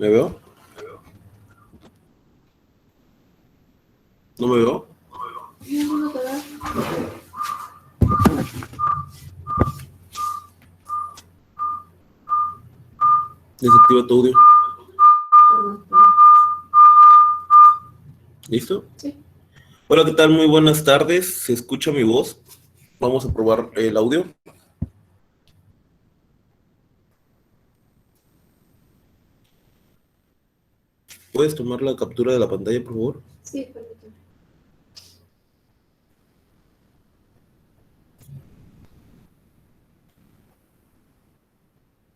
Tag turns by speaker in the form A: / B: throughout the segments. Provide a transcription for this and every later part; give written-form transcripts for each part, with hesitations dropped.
A: ¿Me veo? ¿No me veo? Desactiva tu audio. ¿Listo?
B: Sí.
A: Hola, ¿qué tal? Muy buenas tardes. ¿Se escucha mi voz? Vamos a probar el audio. ¿Puedes tomar la captura de la pantalla, por favor?
B: Sí, permíteme.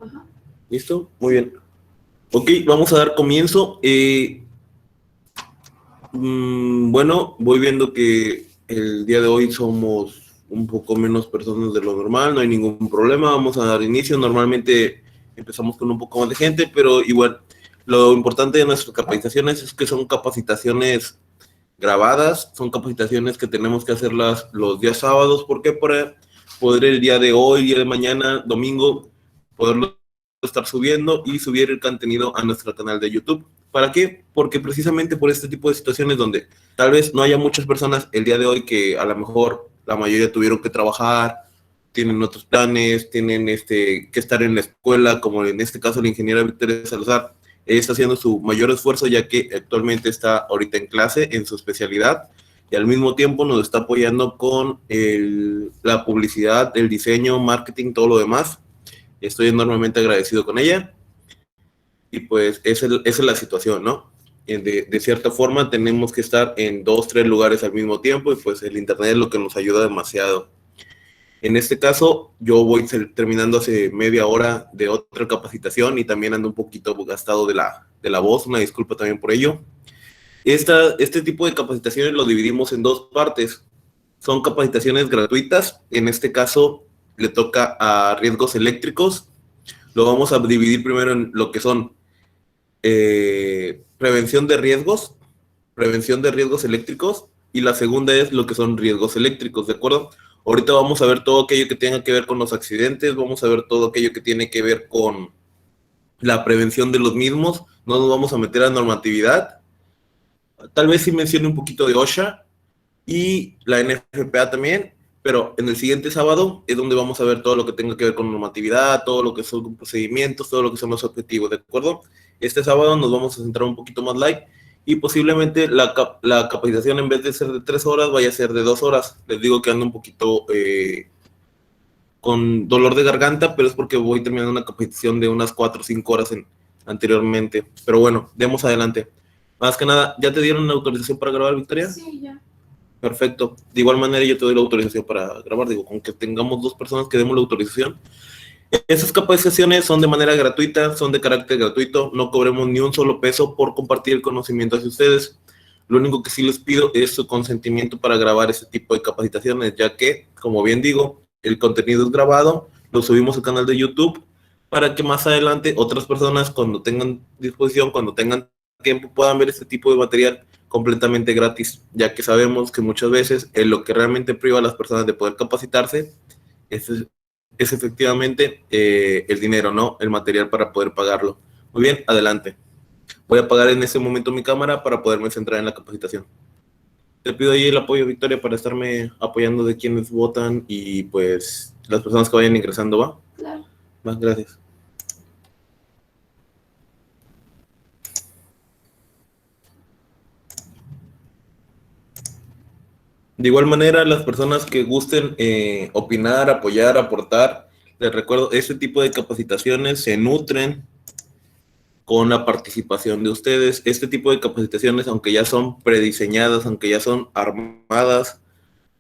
B: Ajá.
A: ¿Listo? Muy bien. Ok, vamos a dar comienzo. Bueno, voy viendo que el día de hoy somos un poco menos personas de lo normal, no hay ningún problema, vamos a dar inicio. Normalmente empezamos con un poco más de gente, pero igual lo importante de nuestras capacitaciones es que son capacitaciones grabadas, son capacitaciones que tenemos que hacerlas los días sábados, porque para poder el día de hoy, día de mañana, domingo, poderlo estar subiendo y subir el contenido a nuestro canal de YouTube. ¿Para qué? Porque precisamente por este tipo de situaciones donde tal vez no haya muchas personas el día de hoy que a lo mejor la mayoría tuvieron que trabajar, tienen otros planes, tienen que estar en la escuela, como en este caso la ingeniera Victoria Salazar, está haciendo su mayor esfuerzo ya que actualmente está ahorita en clase en su especialidad y al mismo tiempo nos está apoyando con la publicidad, el diseño, marketing, todo lo demás. Estoy enormemente agradecido con ella y pues esa es la situación, ¿no? De cierta forma tenemos que estar en 2, 3 lugares al mismo tiempo y pues el internet es lo que nos ayuda demasiado. En este caso, yo voy terminando hace media hora de otra capacitación y también ando un poquito gastado de la voz, una disculpa también por ello. Este tipo de capacitaciones lo dividimos en dos partes. Son capacitaciones gratuitas, en este caso le toca a riesgos eléctricos. Lo vamos a dividir primero en lo que son prevención de riesgos eléctricos, y la segunda es lo que son riesgos eléctricos, ¿de acuerdo? Ahorita vamos a ver todo aquello que tenga que ver con los accidentes, vamos a ver todo aquello que tiene que ver con la prevención de los mismos, no nos vamos a meter a normatividad, tal vez sí mencione un poquito de OSHA y la NFPA también, pero en el siguiente sábado es donde vamos a ver todo lo que tenga que ver con normatividad, todo lo que son procedimientos, todo lo que son los objetivos, ¿de acuerdo? Este sábado nos vamos a centrar un poquito más light y posiblemente la capacitación en vez de ser de 3 horas vaya a ser de 2 horas. Les digo que ando un poquito con dolor de garganta, pero es porque voy terminando una capacitación de unas 4 o 5 horas anteriormente. Pero bueno, demos adelante. Más que nada, ¿ya te dieron la autorización para grabar, Victoria?
B: Sí, ya.
A: Perfecto. De igual manera yo te doy la autorización para grabar. Digo, con que tengamos 2 personas que demos la autorización. Esas capacitaciones son de manera gratuita, son de carácter gratuito. No cobremos ni un solo peso por compartir el conocimiento hacia ustedes. Lo único que sí les pido es su consentimiento para grabar este tipo de capacitaciones, ya que, como bien digo, el contenido es grabado, lo subimos al canal de YouTube para que más adelante otras personas, cuando tengan disposición, cuando tengan tiempo, puedan ver este tipo de material completamente gratis, ya que sabemos que muchas veces lo que realmente priva a las personas de poder capacitarse es efectivamente el dinero, ¿no? El material para poder pagarlo. Muy bien, adelante. Voy a apagar en ese momento mi cámara para poderme centrar en la capacitación. Te pido ahí el apoyo, Victoria, para estarme apoyando de quienes votan y pues las personas que vayan ingresando, ¿va?
B: Claro.
A: Va, gracias. De igual manera, las personas que gusten opinar, apoyar, aportar, les recuerdo, este tipo de capacitaciones se nutren con la participación de ustedes. Este tipo de capacitaciones, aunque ya son prediseñadas, aunque ya son armadas,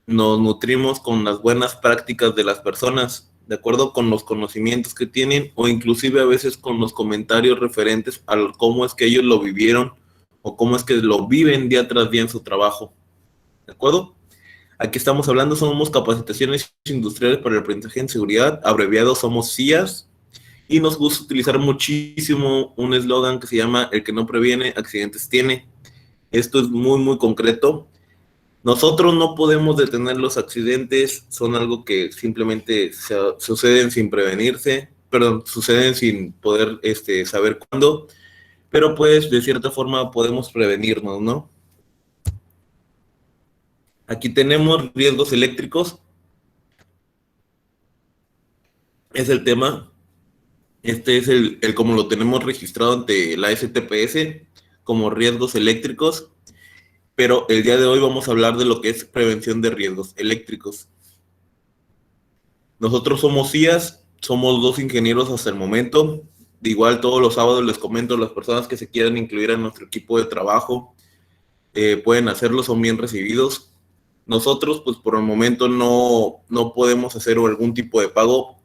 A: nos nutrimos con las buenas prácticas de las personas, de acuerdo con los conocimientos que tienen o inclusive a veces con los comentarios referentes a cómo es que ellos lo vivieron o cómo es que lo viven día tras día en su trabajo. ¿De acuerdo? Aquí estamos hablando, somos capacitaciones industriales para el aprendizaje en seguridad, abreviado somos CIAS, y nos gusta utilizar muchísimo un eslogan que se llama el que no previene, accidentes tiene. Esto es muy, muy concreto. Nosotros no podemos detener los accidentes, son algo que simplemente suceden sin prevenirse, perdón, suceden sin poder saber cuándo, pero pues de cierta forma podemos prevenirnos, ¿no? Aquí tenemos riesgos eléctricos, es el tema. Este es el como lo tenemos registrado ante la STPS como riesgos eléctricos, pero el día de hoy vamos a hablar de lo que es prevención de riesgos eléctricos. Nosotros somos CIAs, somos 2 ingenieros hasta el momento. De igual todos los sábados les comento, las personas que se quieran incluir en nuestro equipo de trabajo pueden hacerlo, son bien recibidos. Nosotros pues por el momento no podemos hacer algún tipo de pago,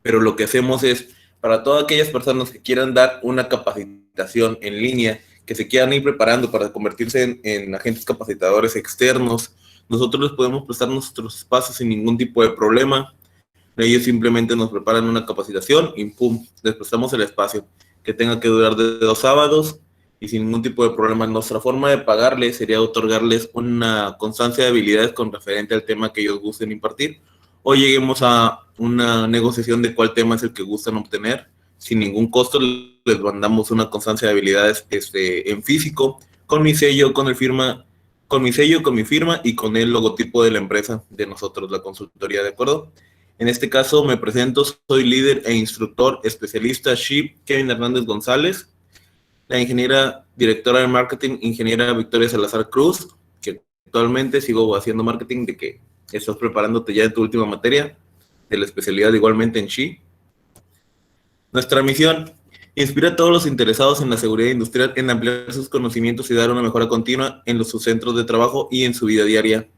A: pero lo que hacemos es para todas aquellas personas que quieran dar una capacitación en línea, que se quieran ir preparando para convertirse en agentes capacitadores externos, nosotros les podemos prestar nuestros espacios sin ningún tipo de problema. Ellos simplemente nos preparan una capacitación y pum, les prestamos el espacio que tenga que durar de 2 sábados y sin ningún tipo de problema. Nuestra forma de pagarles sería otorgarles una constancia de habilidades con referente al tema que ellos gusten impartir, o lleguemos a una negociación de cuál tema es el que gustan obtener. Sin ningún costo les mandamos una constancia de habilidades en físico, con mi sello, con mi sello, con mi firma y con el logotipo de la empresa de nosotros, la consultoría, ¿de acuerdo? En este caso me presento, soy líder e instructor especialista SHIP Kevin Hernández González, la ingeniera directora de marketing, ingeniera Victoria Salazar Cruz, que actualmente sigo haciendo marketing, de que estás preparándote ya en tu última materia, de la especialidad igualmente en SHI. Nuestra misión, inspira a todos los interesados en la seguridad industrial en ampliar sus conocimientos y dar una mejora continua en sus centros de trabajo y en su vida diaria.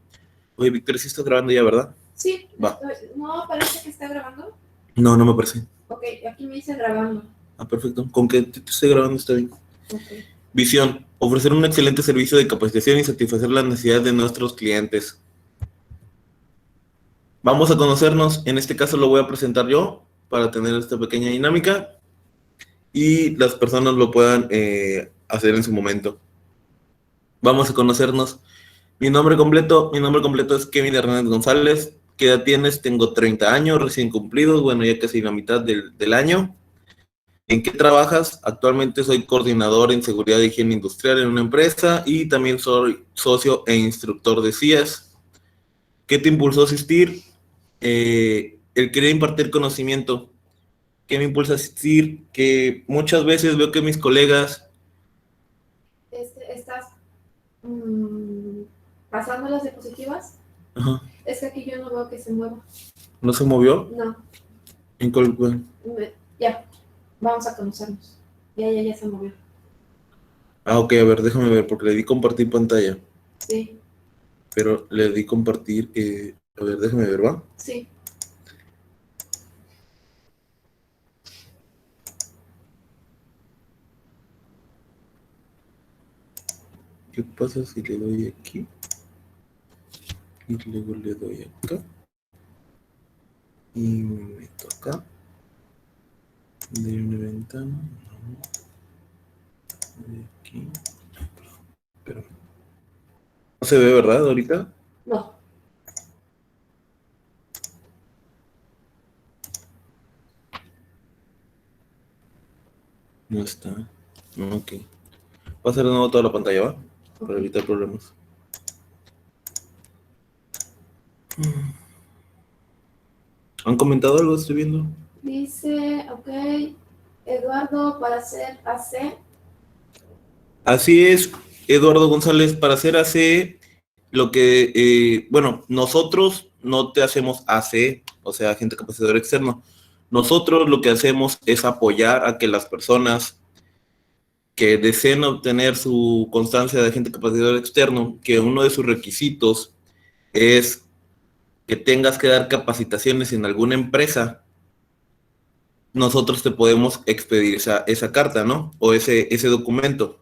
A: Oye, Victoria, sí estás grabando ya, ¿verdad?
B: Sí,
A: va.
B: ¿No parece que está grabando?
A: No, no me parece.
B: Ok, aquí me dice grabando.
A: Ah, perfecto. Con que te esté grabando está bien.
B: Okay.
A: Visión, ofrecer un excelente servicio de capacitación y satisfacer las necesidades de nuestros clientes. Vamos a conocernos, en este caso lo voy a presentar yo para tener esta pequeña dinámica y las personas lo puedan hacer en su momento. Vamos a conocernos. Mi nombre completo es Kevin Hernández González. ¿Qué edad tienes? Tengo 30 años recién cumplidos, bueno, ya casi la mitad del año. ¿En qué trabajas? Actualmente soy coordinador en seguridad e higiene industrial en una empresa y también soy socio e instructor de CIAS. ¿Qué te impulsó a asistir? El querer impartir conocimiento. ¿Qué me impulsa a asistir? Que muchas veces veo que mis colegas...
B: ¿Estás pasando las diapositivas?
A: Ajá.
B: Es que aquí yo no veo que se mueva.
A: ¿No se movió?
B: No.
A: ¿En cuál?
B: Ya, vamos a conocernos. Ya se movió.
A: Ah, ok, a ver, déjame ver, porque le di compartir pantalla.
B: Sí.
A: Pero le di compartir, a ver, déjame ver, ¿va?
B: Sí.
A: ¿Qué pasa si le doy aquí? Y luego le doy acá. Y me meto acá. De una ventana. De aquí. Pero no se ve, ¿verdad? Ahorita.
B: No.
A: No está. Ok. Va a hacer de nuevo toda la pantalla, ¿va? Para evitar problemas. ¿Han comentado algo? Estoy viendo.
B: Dice, ok, Eduardo, para hacer AC.
A: Así es, Eduardo González, para hacer AC, lo que, bueno, nosotros no te hacemos AC, o sea, agente capacitador externo. Nosotros lo que hacemos es apoyar a que las personas que deseen obtener su constancia de agente capacitador externo, que uno de sus requisitos es que tengas que dar capacitaciones en alguna empresa, nosotros te podemos expedir esa carta, ¿no? O ese documento.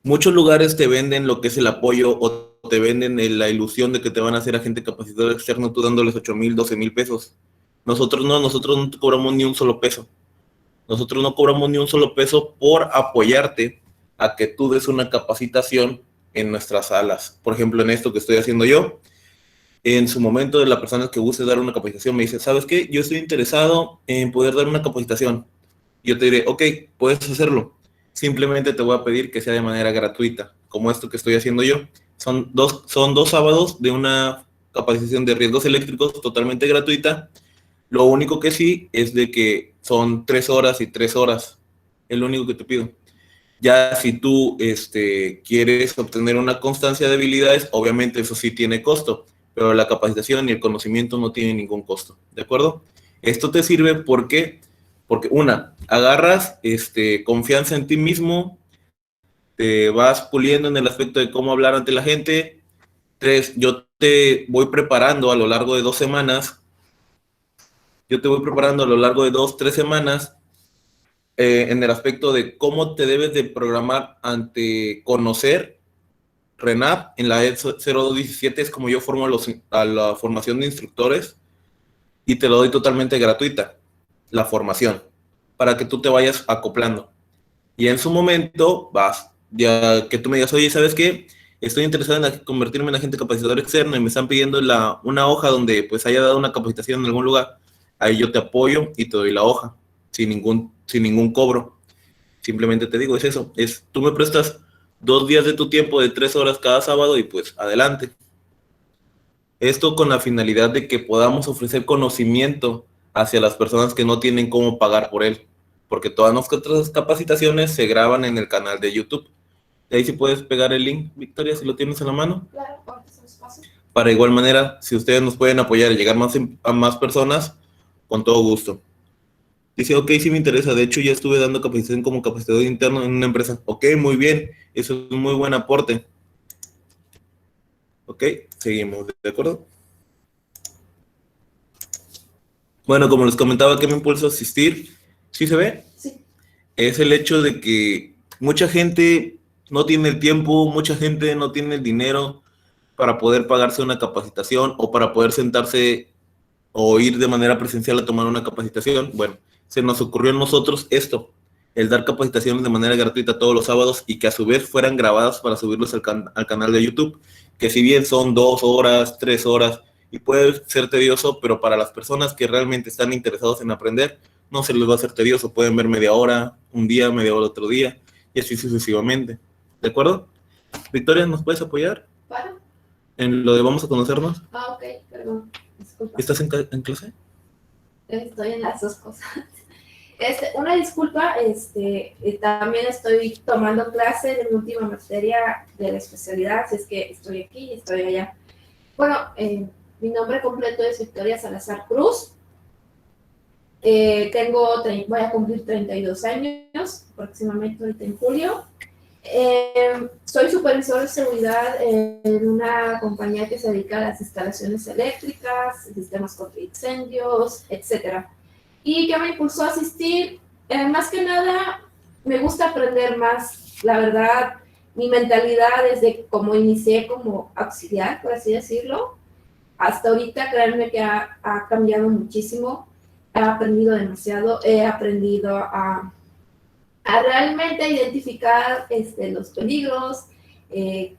A: Muchos lugares te venden lo que es el apoyo o te venden la ilusión de que te van a hacer agente capacitador externo tú dándoles 8,000, 12,000 pesos. Nosotros no te cobramos ni un solo peso. Nosotros no cobramos ni un solo peso por apoyarte a que tú des una capacitación en nuestras salas. Por ejemplo, en esto que estoy haciendo yo, en su momento de la persona que guste dar una capacitación me dice, ¿sabes qué? Yo estoy interesado en poder dar una capacitación. Yo te diré, ok, puedes hacerlo. Simplemente te voy a pedir que sea de manera gratuita, como esto que estoy haciendo yo. Son dos sábados de una capacitación de riesgos eléctricos totalmente gratuita. Lo único que sí es de que son 3 horas y 3 horas. Es lo único que te pido. Ya si tú quieres obtener una constancia de habilidades, obviamente eso sí tiene costo, pero la capacitación y el conocimiento no tienen ningún costo, ¿de acuerdo? Esto te sirve porque una, agarras confianza en ti mismo, te vas puliendo en el aspecto de cómo hablar ante la gente. Tres, yo te voy preparando a lo largo de 2 semanas, yo te voy preparando a lo largo de 2, 3 semanas en el aspecto de cómo te debes de programar ante conocer RENAP. En la ED 0217 es como yo formo a la formación de instructores y te lo doy totalmente gratuita, la formación, para que tú te vayas acoplando. Y en su momento vas, ya que tú me digas, oye, ¿sabes qué? Estoy interesado en convertirme en agente capacitador externo y me están pidiendo una hoja donde pues haya dado una capacitación en algún lugar. Ahí yo te apoyo y te doy la hoja sin ningún cobro. Simplemente te digo, es eso, tú me prestas 2 días de tu tiempo de 3 horas cada sábado y pues adelante. Esto con la finalidad de que podamos ofrecer conocimiento hacia las personas que no tienen cómo pagar por él, porque todas nuestras capacitaciones se graban en el canal de YouTube. De ahí si puedes pegar el link, Victoria, si lo tienes en la mano.
B: Claro, ahorita se los paso.
A: Para igual manera, si ustedes nos pueden apoyar y llegar a más personas, con todo gusto. Dice, ok, sí me interesa. De hecho, ya estuve dando capacitación como capacitador interno en una empresa. Ok, muy bien. Eso es un muy buen aporte. Ok, seguimos, ¿de acuerdo? Bueno, como les comentaba, ¿qué me impulsa a asistir? ¿Sí se ve?
B: Sí.
A: Es el hecho de que mucha gente no tiene el tiempo, mucha gente no tiene el dinero para poder pagarse una capacitación o para poder sentarse o ir de manera presencial a tomar una capacitación. Bueno, se nos ocurrió a nosotros esto, el dar capacitaciones de manera gratuita todos los sábados y que a su vez fueran grabadas para subirlos al canal de YouTube, que si bien son 2 horas, 3 horas y puede ser tedioso, pero para las personas que realmente están interesados en aprender, no se les va a hacer tedioso, pueden ver media hora, un día, media hora otro día y así sucesivamente. ¿De acuerdo? Victoria, ¿nos puedes apoyar
B: ¿Para?
A: en lo de vamos a conocernos?
B: Ah, ok, perdón. Disculpa.
A: ¿Estás en clase?
B: Estoy en las dos cosas. Una disculpa, también estoy tomando clase de mi última materia de la especialidad, si es que estoy aquí y estoy allá. Bueno, mi nombre completo es Victoria Salazar Cruz. Voy a cumplir 32 años, aproximadamente ahorita en julio. Soy supervisor de seguridad en una compañía que se dedica a las instalaciones eléctricas, sistemas contra incendios, etcétera. ¿Y qué me impulsó a asistir? Más que nada, me gusta aprender más. La verdad, mi mentalidad desde como inicié como auxiliar, por así decirlo, hasta ahorita, créanme que ha cambiado muchísimo. He aprendido demasiado, he aprendido a realmente identificar los peligros, eh,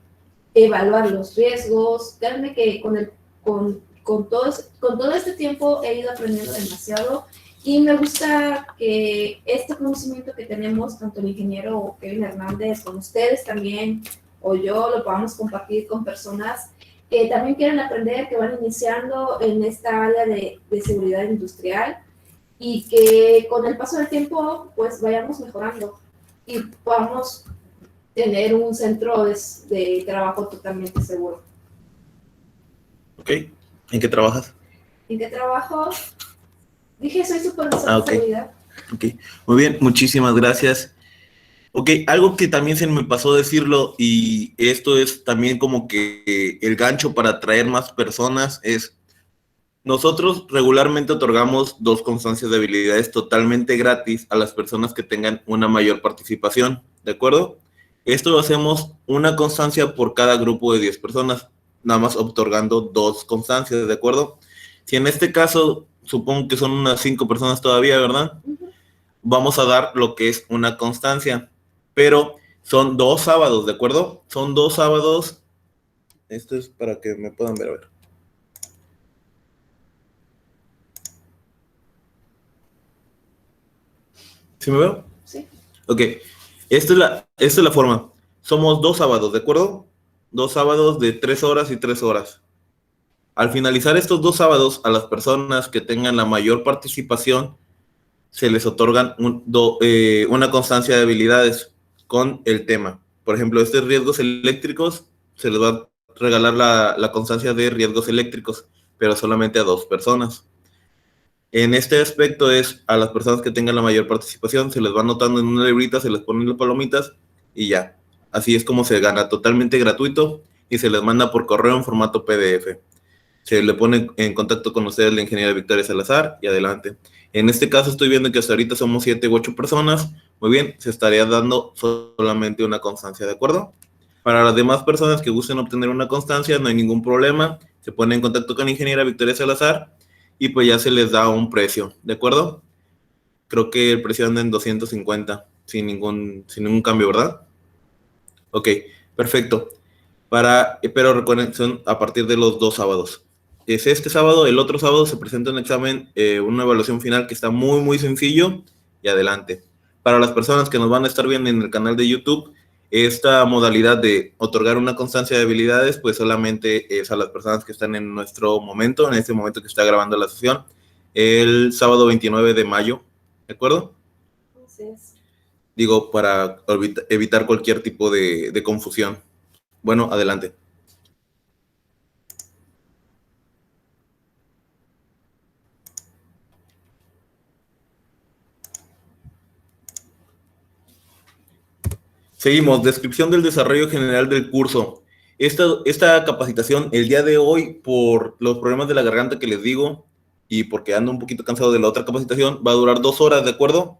B: evaluar los riesgos. Créanme que con todo este tiempo he ido aprendiendo demasiado y me gusta que este conocimiento que tenemos, tanto el ingeniero Kevin Hernández, con ustedes también, o yo, lo podamos compartir con personas que también quieren aprender, que van iniciando en esta área de seguridad industrial y que con el paso del tiempo pues vayamos mejorando y podamos tener un centro de trabajo totalmente seguro.
A: Ok, ¿en qué trabajas?
B: ¿En qué trabajo? Dije, soy supervisor de seguridad.
A: Ok, muy bien, muchísimas gracias. Ok, algo que también se me pasó decirlo y esto es también como que el gancho para atraer más personas es, nosotros regularmente otorgamos 2 constancias de habilidades totalmente gratis a las personas que tengan una mayor participación, ¿de acuerdo? Esto lo hacemos una constancia por cada grupo de 10 personas, nada más otorgando 2 constancias, ¿de acuerdo? Si en este caso, supongo que son unas 5 personas todavía, ¿verdad? Vamos a dar lo que es una constancia, pero son 2 sábados, ¿de acuerdo? Son 2 sábados. Esto es para que me puedan ver, a ver. ¿Sí me veo?
B: Sí.
A: Ok. Esta es la forma. Somos 2 sábados, ¿de acuerdo? 2 sábados de 3 horas y 3 horas. Al finalizar estos 2 sábados, a las personas que tengan la mayor participación, se les otorgan una constancia de habilidades con el tema. Por ejemplo, estos riesgos eléctricos, se les va a regalar la constancia de riesgos eléctricos, pero solamente a 2 personas. En este aspecto es a las personas que tengan la mayor participación, se les va anotando en una librita, se les ponen las palomitas y ya. Así es como se gana, totalmente gratuito, y se les manda por correo en formato PDF. Se le pone en contacto con ustedes la ingeniera Victoria Salazar y adelante. En este caso estoy viendo que hasta ahorita somos 7 u 8 personas. Muy bien, se estaría dando solamente una constancia, ¿de acuerdo? Para las demás personas que gusten obtener una constancia, no hay ningún problema. Se pone en contacto con la ingeniera Victoria Salazar y pues ya se les da un precio, ¿de acuerdo? Creo que el precio anda en 250, sin ningún cambio, ¿verdad? Ok, perfecto. Pero reconexión a partir de los 2 sábados. Es este sábado, el otro sábado se presenta un examen, una evaluación final que está muy, muy sencillo y adelante. Para las personas que nos van a estar viendo en el canal de YouTube, esta modalidad de otorgar una constancia de habilidades, pues solamente es a las personas que están en nuestro momento, en este momento que está grabando la sesión, el sábado 29 de mayo, ¿de acuerdo?
B: Entonces,
A: Digo, para evitar cualquier tipo de confusión. Bueno, adelante. Seguimos, descripción del desarrollo general del curso. Esta capacitación, el día de hoy, por los problemas de la garganta que les digo, y porque ando un poquito cansado de la otra capacitación, va a durar 2 horas, ¿de acuerdo?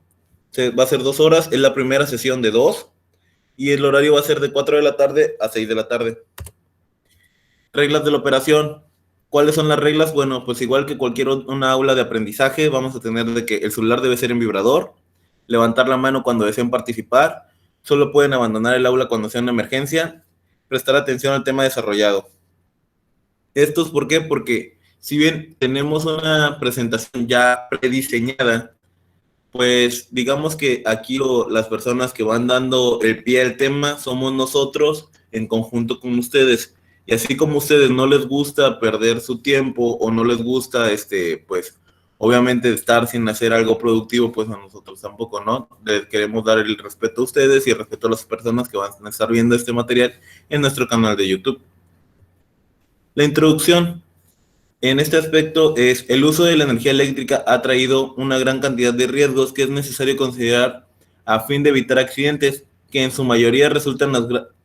A: Va a ser 2 horas, es la primera sesión de 2, y el horario va a ser de 4 de la tarde a 6 de la tarde. Reglas de la operación. ¿Cuáles son las reglas? Bueno, pues igual que una aula de aprendizaje, vamos a tener de que el celular debe ser en vibrador, levantar la mano cuando deseen participar, solo pueden abandonar el aula cuando sea una emergencia, prestar atención al tema desarrollado. ¿Esto es por qué? Porque si bien tenemos una presentación ya prediseñada, pues digamos que aquí las personas que van dando el pie al tema somos nosotros en conjunto con ustedes. Y así como a ustedes no les gusta perder su tiempo o no les gusta, pues obviamente estar sin hacer algo productivo, pues a nosotros tampoco, ¿no? Les queremos dar el respeto a ustedes y el respeto a las personas que van a estar viendo este material en nuestro canal de YouTube. La introducción. En este aspecto es el uso de la energía eléctrica ha traído una gran cantidad de riesgos que es necesario considerar a fin de evitar accidentes que en su mayoría resultan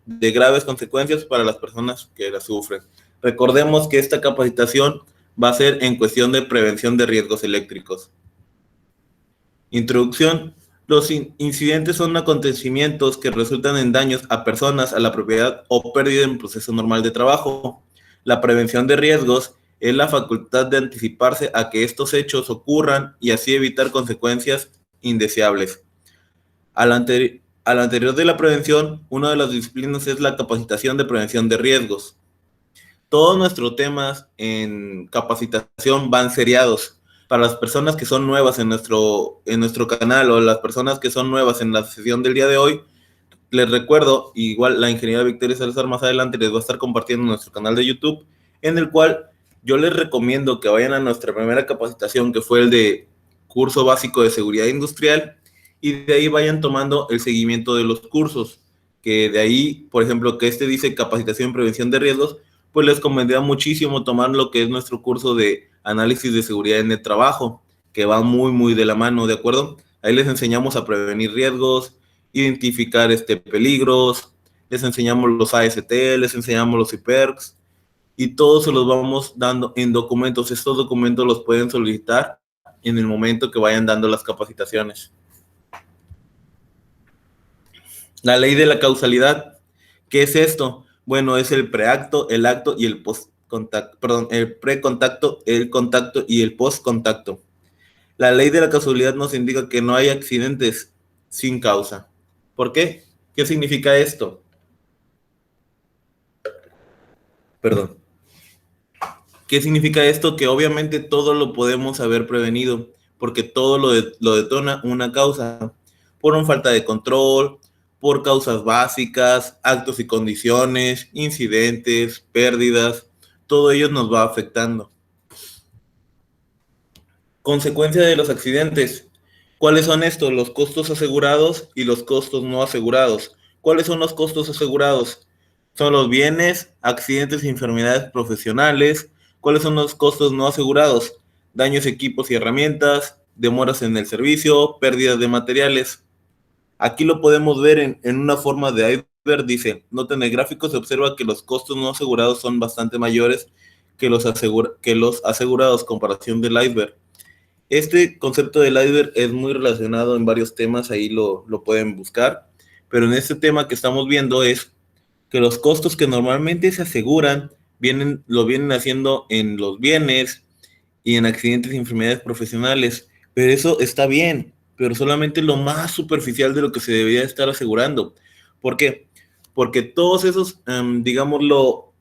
A: de graves consecuencias para las personas que la sufren. Recordemos que esta capacitación va a ser en cuestión de prevención de riesgos eléctricos. Introducción. Los incidentes son acontecimientos que resultan en daños a personas, a la propiedad o pérdida en proceso normal de trabajo. La prevención de riesgos es la facultad de anticiparse a que estos hechos ocurran y así evitar consecuencias indeseables. A lo anterior de la prevención, una de las disciplinas es la capacitación de prevención de riesgos. Todos nuestros temas en capacitación van seriados. Para las personas que son nuevas en nuestro canal o las personas que son nuevas en la sesión del día de hoy, les recuerdo, igual la ingeniera Victoria Salazar más adelante les va a estar compartiendo nuestro canal de YouTube, en el cual yo les recomiendo que vayan a nuestra primera capacitación, que fue el de curso básico de seguridad industrial, y de ahí vayan tomando el seguimiento de los cursos, que de ahí, por ejemplo, que dice capacitación en prevención de riesgos, pues les convendría muchísimo tomar lo que es nuestro curso de análisis de seguridad en el trabajo, que va muy, muy de la mano, ¿de acuerdo? Ahí les enseñamos a prevenir riesgos, identificar peligros, les enseñamos los AST, les enseñamos los IPERCs, y todos se los vamos dando en documentos. Estos documentos los pueden solicitar en el momento que vayan dando las capacitaciones. La ley de la causalidad. ¿Qué es esto? Bueno, es el preacto, el acto y el postcontacto, perdón, el precontacto, el contacto y el postcontacto. La ley de la causalidad nos indica que no hay accidentes sin causa. ¿Por qué? ¿Qué significa esto? Perdón. ¿Qué significa esto? Que obviamente todo lo podemos haber prevenido, porque todo lo detona una causa. por una falta de control, por causas básicas, actos y condiciones, incidentes, pérdidas, todo ello nos va afectando. Consecuencia de los accidentes. ¿Cuáles son estos? Los costos asegurados y los costos no asegurados. ¿Cuáles son los costos asegurados? Son los bienes, accidentes y enfermedades profesionales. ¿Cuáles son los costos no asegurados? Daños, equipos y herramientas, demoras en el servicio, pérdidas de materiales. Aquí lo podemos ver en una forma de iceberg. Dice, nota en el gráfico se observa que los costos no asegurados son bastante mayores que los asegurados, comparación del iceberg. Este concepto del iceberg es muy relacionado en varios temas, ahí lo pueden buscar, pero en este tema que estamos viendo es que los costos que normalmente se aseguran lo vienen haciendo en los bienes y en accidentes y enfermedades profesionales, pero eso está bien, pero solamente lo más superficial de lo que se debería estar asegurando. ¿Por qué? Porque todos esos, digámoslo,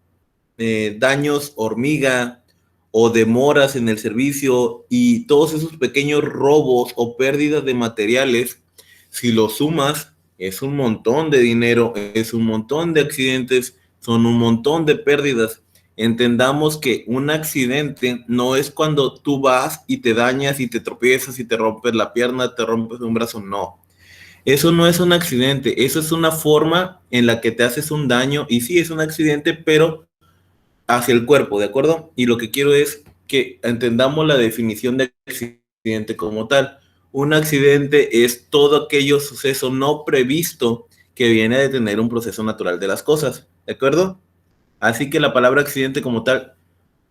A: daños hormiga o demoras en el servicio y todos esos pequeños robos o pérdidas de materiales, si lo sumas, es un montón de dinero, es un montón de accidentes, son un montón de pérdidas. Entendamos que un accidente no es cuando tú vas y te dañas y te tropiezas y te rompes la pierna, te rompes un brazo, no. Eso no es un accidente, eso es una forma en la que te haces un daño y sí es un accidente, pero hacia el cuerpo, ¿de acuerdo? Y lo que quiero es que entendamos la definición de accidente como tal. Un accidente es todo aquello suceso no previsto que viene a detener un proceso natural de las cosas, ¿de acuerdo? Así que la palabra accidente como tal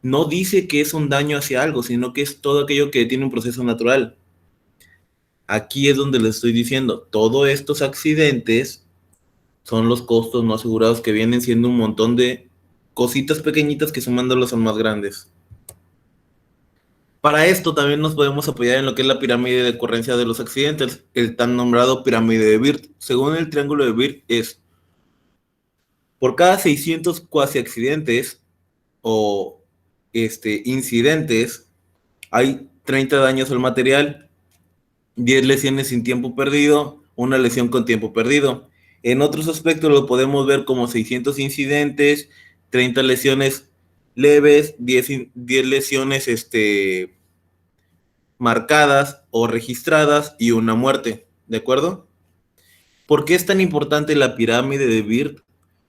A: no dice que es un daño hacia algo, sino que es todo aquello que tiene un proceso natural. Aquí es donde les estoy diciendo, todos estos accidentes son los costos no asegurados que vienen siendo un montón de cositas pequeñitas que sumándolas son más grandes. Para esto también nos podemos apoyar en lo que es la pirámide de ocurrencia de los accidentes, el tan nombrado pirámide de Bird. Según el triángulo de Bird es, por cada 600 cuasi accidentes o incidentes, hay 30 daños al material, 10 lesiones sin tiempo perdido, una lesión con tiempo perdido. En otros aspectos lo podemos ver como 600 incidentes, 30 lesiones leves, 10 lesiones marcadas o registradas y una muerte, ¿de acuerdo? ¿Por qué es tan importante la pirámide de Bird?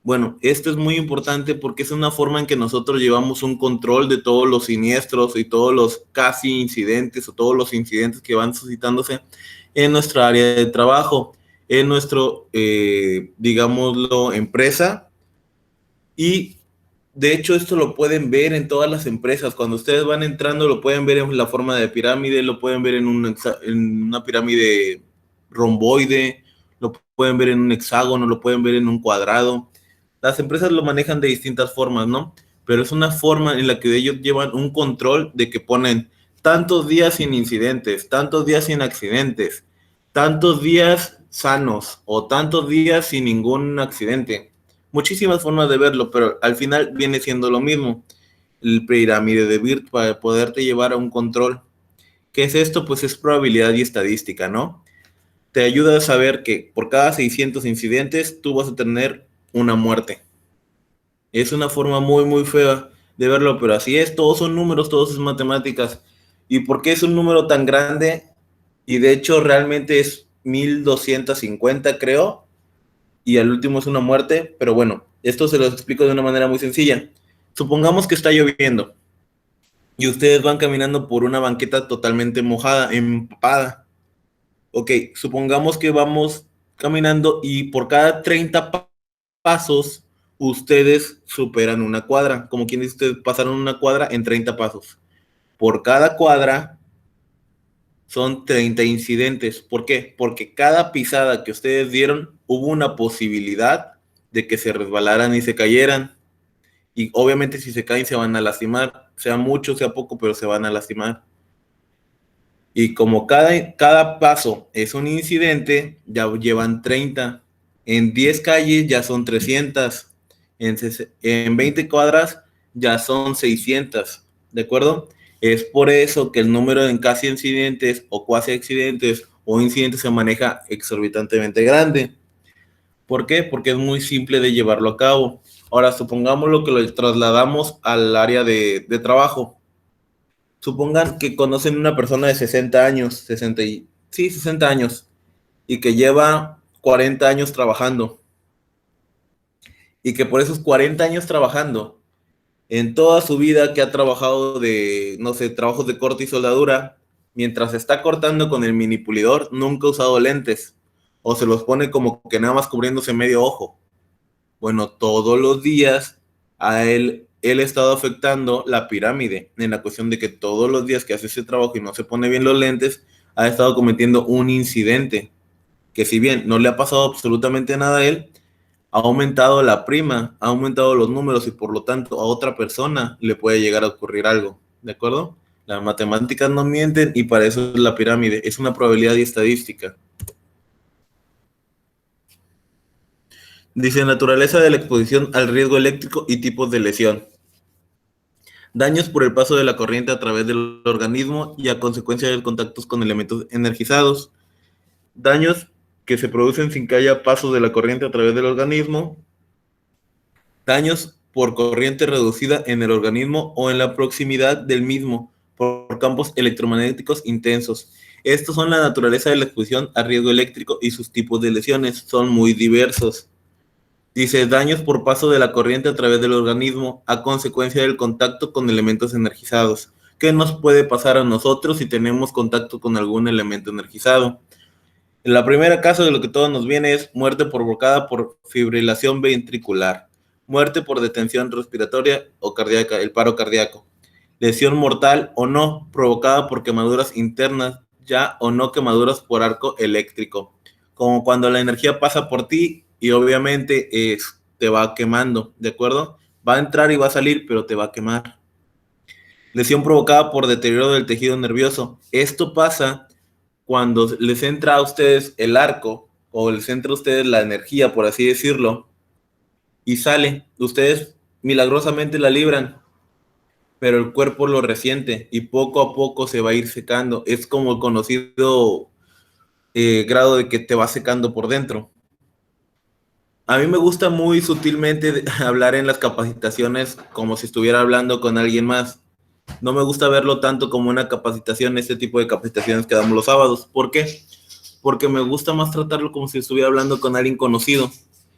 A: Bueno, esto es muy importante porque es una forma en que nosotros llevamos un control de todos los siniestros y todos los casi incidentes o todos los incidentes que van suscitándose en nuestra área de trabajo, en nuestro, digámoslo, empresa. Y de hecho esto lo pueden ver en todas las empresas. Cuando ustedes van entrando lo pueden ver en la forma de pirámide, lo pueden ver en una pirámide romboide, lo pueden ver en un hexágono, lo pueden ver en un cuadrado. Las empresas lo manejan de distintas formas, ¿no? Pero es una forma en la que ellos llevan un control de que ponen tantos días sin incidentes, tantos días sin accidentes, tantos días sanos o tantos días sin ningún accidente. Muchísimas formas de verlo, pero al final viene siendo lo mismo. El pirámide de Bird para poderte llevar a un control. ¿Qué es esto? Pues es probabilidad y estadística, ¿no? Te ayuda a saber que por cada 600 incidentes tú vas a tener una muerte. Es una forma muy, muy fea de verlo, pero así es. Todos son números, todos es matemáticas. ¿Y por qué es un número tan grande? Y de hecho realmente es 1250, creo. Y al último es una muerte. Pero bueno, esto se los explico de una manera muy sencilla. Supongamos que está lloviendo. Y ustedes van caminando por una banqueta totalmente mojada, empapada. Ok, supongamos que vamos caminando y por cada 30 pasos ustedes superan una cuadra. Como quien dice, ustedes pasaron una cuadra en 30 pasos. Por cada cuadra son 30 incidentes. ¿Por qué? Porque cada pisada que ustedes dieron hubo una posibilidad de que se resbalaran y se cayeran. Y obviamente si se caen se van a lastimar. Sea mucho, sea poco, pero se van a lastimar. Y como cada paso es un incidente, ya llevan 30. En 10 calles ya son 300. En 20 cuadras ya son 600. ¿De acuerdo? Es por eso que el número en casi accidentes o cuasi accidentes o incidente se maneja exorbitantemente grande. ¿Por qué? Porque es muy simple de llevarlo a cabo. Ahora, supongamos lo que lo trasladamos al área de trabajo. Supongan que conocen una persona de 60 años, 60 años, y que lleva 40 años trabajando. Y que por esos 40 años trabajando, en toda su vida que ha trabajado de, no sé, trabajos de corte y soldadura, mientras está cortando con el mini pulidor, nunca ha usado lentes. O se los pone como que nada más cubriéndose medio ojo. Bueno, todos los días a él ha estado afectando la pirámide, en la cuestión de que todos los días que hace ese trabajo y no se pone bien los lentes, ha estado cometiendo un incidente, que si bien no le ha pasado absolutamente nada a él, ha aumentado la prima, ha aumentado los números y por lo tanto a otra persona le puede llegar a ocurrir algo, ¿de acuerdo? Las matemáticas no mienten y para eso es la pirámide, es una probabilidad y estadística. Dice, naturaleza de la exposición al riesgo eléctrico y tipos de lesión. Daños por el paso de la corriente a través del organismo y a consecuencia de contactos con elementos energizados. Daños que se producen sin que haya paso de la corriente a través del organismo. Daños por corriente reducida en el organismo o en la proximidad del mismo por campos electromagnéticos intensos. Estos son la naturaleza de la exposición a riesgo eléctrico y sus tipos de lesiones. Son muy diversos. Dice, daños por paso de la corriente a través del organismo a consecuencia del contacto con elementos energizados. ¿Qué nos puede pasar a nosotros si tenemos contacto con algún elemento energizado? En la primera caso de lo que todo nos viene es muerte provocada por fibrilación ventricular, muerte por detención respiratoria o cardíaca, el paro cardíaco, lesión mortal o no provocada por quemaduras internas, ya o no quemaduras por arco eléctrico, como cuando la energía pasa por ti y obviamente te va quemando, ¿de acuerdo? Va a entrar y va a salir, pero te va a quemar. Lesión provocada por deterioro del tejido nervioso. Esto pasa cuando les entra a ustedes el arco o les entra a ustedes la energía, por así decirlo, y sale. Ustedes milagrosamente la libran, pero el cuerpo lo resiente y poco a poco se va a ir secando. Es como el conocido grado de que te va secando por dentro. A mí me gusta muy sutilmente hablar en las capacitaciones como si estuviera hablando con alguien más. No me gusta verlo tanto como una capacitación, este tipo de capacitaciones que damos los sábados. ¿Por qué? Porque me gusta más tratarlo como si estuviera hablando con alguien conocido,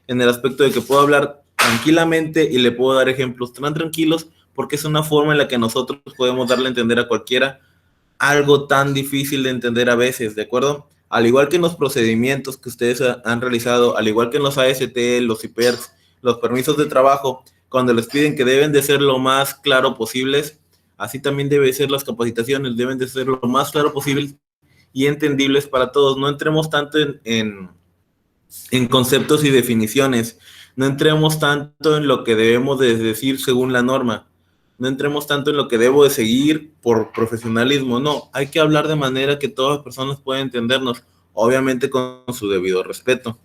A: en el aspecto de que puedo hablar tranquilamente y le puedo dar ejemplos tan tranquilos, porque es una forma en la que nosotros podemos darle a entender a cualquiera algo tan difícil de entender a veces, ¿de acuerdo? Al igual que en los procedimientos que ustedes han realizado, al igual que en los AST, los IPERS, los permisos de trabajo, cuando les piden que deben de ser lo más claro posibles, así también deben ser las capacitaciones, deben de ser lo más claro posible y entendibles para todos. No entremos tanto en conceptos y definiciones, no entremos tanto en lo que debemos de decir según la norma, no entremos tanto en lo que debo de seguir por profesionalismo, no, hay que hablar de manera que todas las personas puedan entendernos, obviamente con su debido respeto.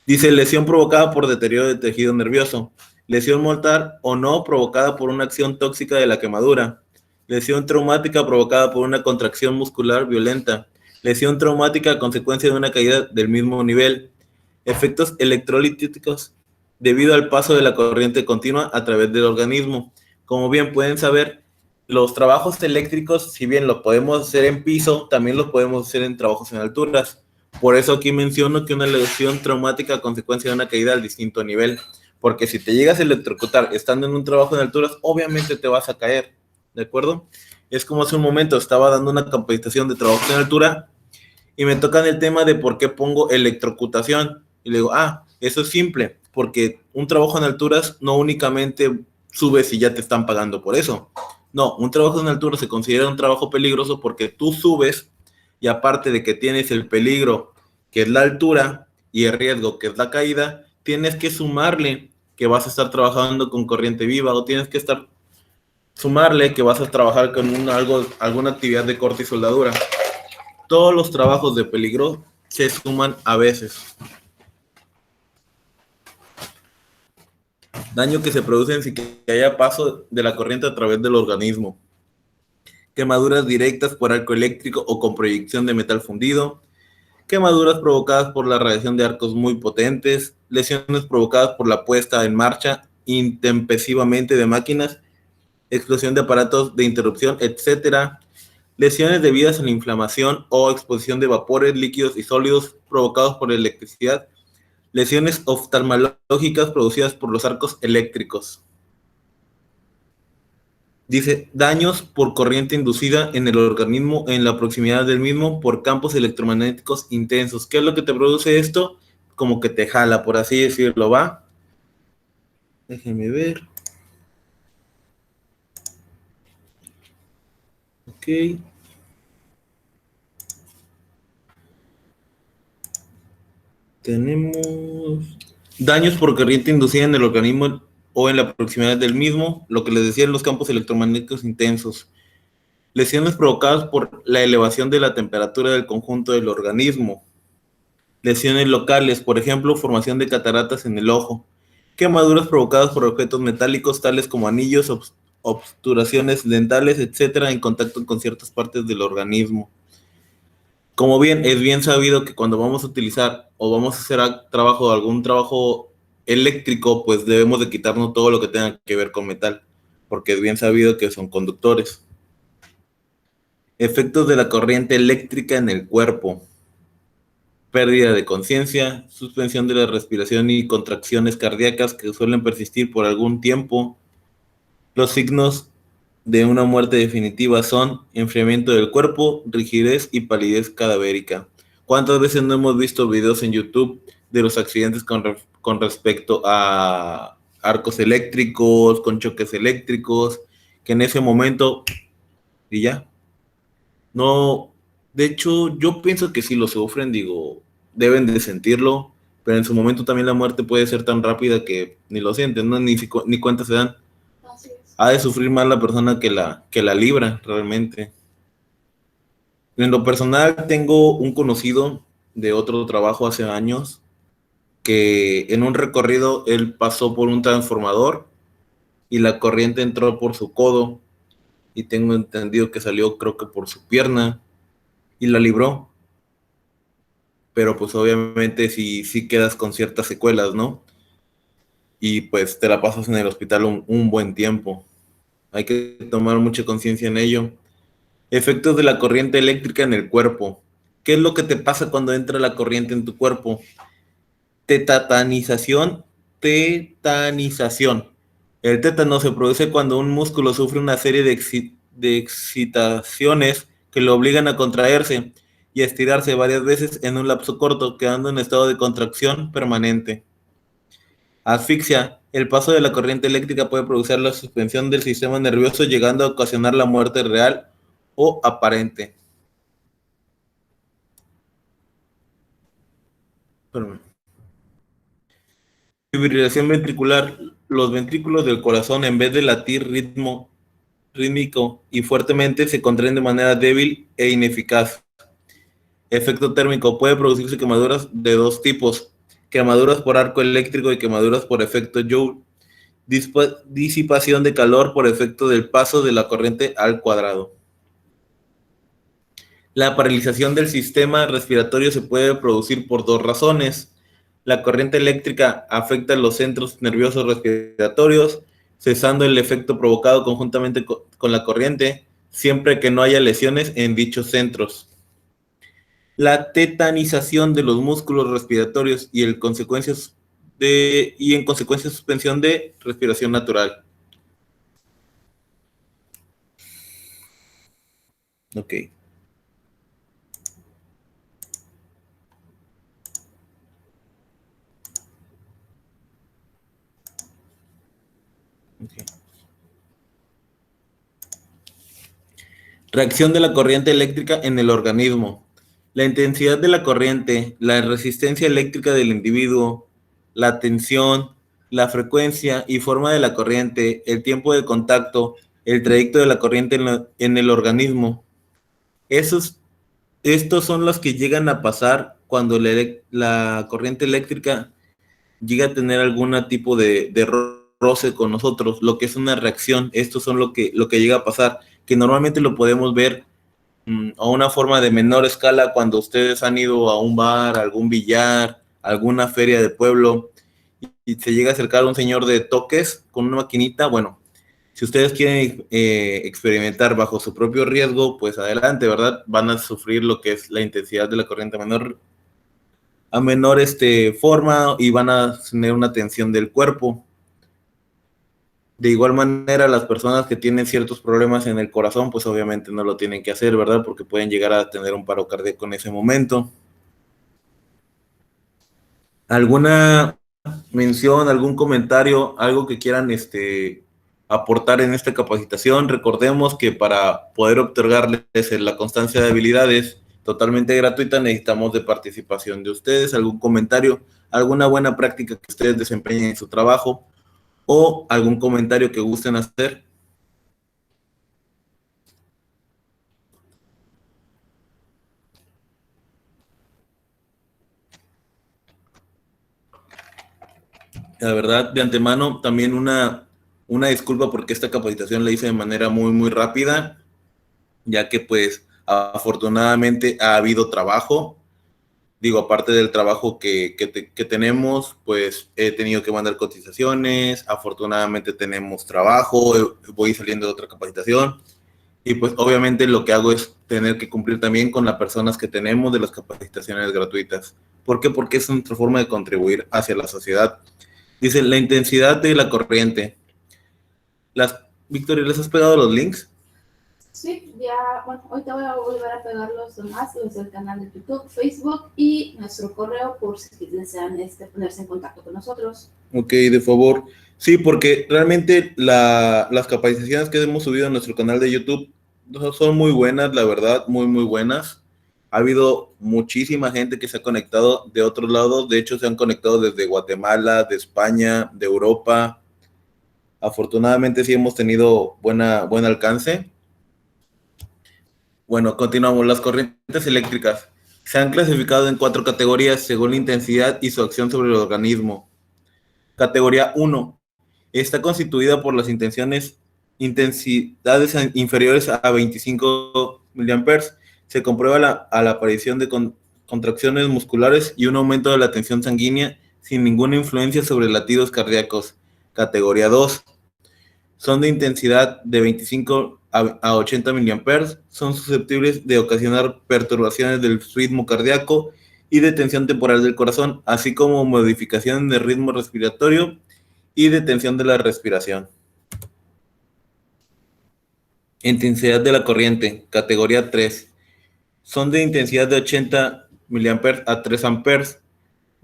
A: Dice, lesión provocada por deterioro del tejido nervioso, lesión mortal o no provocada por una acción tóxica de la quemadura, lesión traumática provocada por una contracción muscular violenta, lesión traumática a consecuencia de una caída del mismo nivel, efectos electrolíticos debido al paso de la corriente continua a través del organismo. Como bien pueden saber, los trabajos eléctricos, si bien lo podemos hacer en piso, también los podemos hacer en trabajos en alturas. Por eso aquí menciono que una lesión traumática a consecuencia de una caída al distinto nivel, porque si te llegas a electrocutar estando en un trabajo en alturas, obviamente te vas a caer, ¿de acuerdo? Es como hace un momento estaba dando una capacitación de trabajo en altura y me tocan el tema de por qué pongo electrocutación. Y le digo, eso es simple, porque un trabajo en alturas no únicamente subes y ya te están pagando por eso. No, un trabajo en altura se considera un trabajo peligroso porque tú subes y aparte de que tienes el peligro, que es la altura, y el riesgo, que es la caída, tienes que sumarle que vas a estar trabajando con corriente viva o tienes que sumarle que vas a trabajar con alguna actividad de corte y soldadura. Todos los trabajos de peligro se suman a veces. Daño que se produce sin que haya paso de la corriente a través del organismo. quemaduras directas por arco eléctrico o con proyección de metal fundido, quemaduras provocadas por la radiación de arcos muy potentes, lesiones provocadas por la puesta en marcha intempestivamente de máquinas, explosión de aparatos de interrupción, etcétera, lesiones debidas a la inflamación o exposición de vapores, líquidos y sólidos provocados por la electricidad, lesiones oftalmológicas producidas por los arcos eléctricos. Dice, daños por corriente inducida en el organismo en la proximidad del mismo por campos electromagnéticos intensos. ¿Qué es lo que te produce esto? Como que te jala, por así decirlo, ¿va? Déjenme ver. Ok. Tenemos daños por corriente inducida en el organismo o en la proximidad del mismo, lo que les decía en los campos electromagnéticos intensos. Lesiones provocadas por la elevación de la temperatura del conjunto del organismo. Lesiones locales, por ejemplo, formación de cataratas en el ojo. Quemaduras provocadas por objetos metálicos tales como anillos, obturaciones dentales, etcétera, en contacto con ciertas partes del organismo. Como bien, es bien sabido que cuando vamos a utilizar o vamos a hacer algún trabajo eléctrico, pues debemos de quitarnos todo lo que tenga que ver con metal, porque es bien sabido que son conductores. Efectos de la corriente eléctrica en el cuerpo. Pérdida de conciencia, suspensión de la respiración y contracciones cardíacas que suelen persistir por algún tiempo. Los signos de una muerte definitiva son enfriamiento del cuerpo, rigidez y palidez cadavérica. ¿Cuántas veces no hemos visto videos en YouTube de los accidentes con respecto a arcos eléctricos, con choques eléctricos, que en ese momento y ya? No, de hecho, yo pienso que si lo sufren, digo, deben de sentirlo, pero en su momento también la muerte puede ser tan rápida que ni lo sienten, ¿no? Ni cuenta se dan.
B: Así es.
A: Ha de sufrir más la persona que la libra, realmente. En lo personal, tengo un conocido de otro trabajo hace años que en un recorrido él pasó por un transformador y la corriente entró por su codo y tengo entendido que salió creo que por su pierna y la libró, pero pues obviamente sí quedas con ciertas secuelas, ¿no? Y pues te la pasas en el hospital un buen tiempo. Hay que tomar mucha conciencia en ello. Efectos de la corriente eléctrica en el cuerpo. ¿Qué es lo que te pasa cuando entra la corriente en tu cuerpo? Tetanización. El tétano se produce cuando un músculo sufre una serie de excitaciones que lo obligan a contraerse y a estirarse varias veces en un lapso corto, quedando en estado de contracción permanente. Asfixia. El paso de la corriente eléctrica puede producir la suspensión del sistema nervioso, llegando a ocasionar la muerte real o aparente. Espérame. Fibrilación ventricular. Los ventrículos del corazón, en vez de latir rítmico y fuertemente, se contraen de manera débil e ineficaz. Efecto térmico. Puede producirse quemaduras de dos tipos: quemaduras por arco eléctrico y quemaduras por efecto Joule. Disipación de calor por efecto del paso de la corriente al cuadrado. La paralización del sistema respiratorio se puede producir por dos razones. La corriente eléctrica afecta los centros nerviosos respiratorios, cesando el efecto provocado conjuntamente con la corriente, siempre que no haya lesiones en dichos centros. La tetanización de los músculos respiratorios y en consecuencia suspensión de respiración natural. Ok. Okay. Reacción de la corriente eléctrica en el organismo. La intensidad de la corriente, la resistencia eléctrica del individuo, la tensión, la frecuencia y forma de la corriente, el tiempo de contacto, el trayecto de la corriente en el organismo. Estos son los que llegan a pasar cuando la corriente eléctrica llega a tener algún tipo de roce con nosotros, lo que es una reacción. Estos son lo que llega a pasar, que normalmente lo podemos ver a una forma de menor escala cuando ustedes han ido a un bar, a algún billar, a alguna feria de pueblo y se llega a acercar un señor de toques con una maquinita. Bueno, si ustedes quieren experimentar bajo su propio riesgo, pues adelante, ¿verdad? Van a sufrir lo que es la intensidad de la corriente a menor forma y van a tener una tensión del cuerpo. De igual manera, las personas que tienen ciertos problemas en el corazón, pues obviamente no lo tienen que hacer, ¿verdad? Porque pueden llegar a tener un paro cardíaco en ese momento. ¿Alguna mención, algún comentario, algo que quieran aportar en esta capacitación? Recordemos que para poder otorgarles la constancia de habilidades totalmente gratuita necesitamos de participación de ustedes, algún comentario, alguna buena práctica que ustedes desempeñen en su trabajo o algún comentario que gusten hacer. La verdad, de antemano, también una disculpa porque esta capacitación la hice de manera muy, muy rápida, ya que pues afortunadamente ha habido trabajo. Digo, aparte del trabajo que tenemos, pues he tenido que mandar cotizaciones, afortunadamente tenemos trabajo, voy saliendo de otra capacitación y pues obviamente lo que hago es tener que cumplir también con las personas que tenemos de las capacitaciones gratuitas. ¿Por qué? Porque es nuestra forma de contribuir hacia la sociedad. Dice, la intensidad de la corriente. Victoria, ¿les has pegado los links?
B: Sí, ya, bueno, ahorita voy a volver a pegar los demás, desde el canal de YouTube, Facebook y nuestro correo por si desean ponerse en contacto con nosotros.
A: Ok, de favor. Sí, porque realmente las capacitaciones que hemos subido a nuestro canal de YouTube son muy buenas, la verdad, muy, muy buenas. Ha habido muchísima gente que se ha conectado de otros lados, de hecho se han conectado desde Guatemala, de España, de Europa. Afortunadamente sí hemos tenido buen alcance. Bueno, continuamos. Las corrientes eléctricas se han clasificado en 4 categorías según la intensidad y su acción sobre el organismo. Categoría 1. Está constituida por las intensidades inferiores a 25 mA. Se comprueba la aparición de contracciones musculares y un aumento de la tensión sanguínea sin ninguna influencia sobre latidos cardíacos. Categoría 2. Son de intensidad de 25 a 80 mA, son susceptibles de ocasionar perturbaciones del ritmo cardíaco y de tensión temporal del corazón, así como modificación del ritmo respiratorio y de tensión de la respiración. Intensidad de la corriente, categoría 3. Son de intensidad de 80 mA a 3 amperes.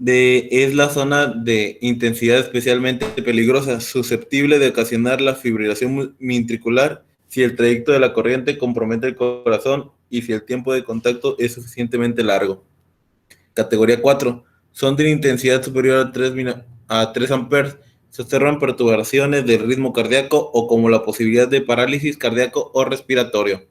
A: Es la zona de intensidad especialmente peligrosa, susceptible de ocasionar la fibrilación ventricular si el trayecto de la corriente compromete el corazón y si el tiempo de contacto es suficientemente largo. Categoría 4. Son de intensidad superior a 3 amperes. Se observan perturbaciones del ritmo cardíaco o como la posibilidad de parálisis cardíaco o respiratorio.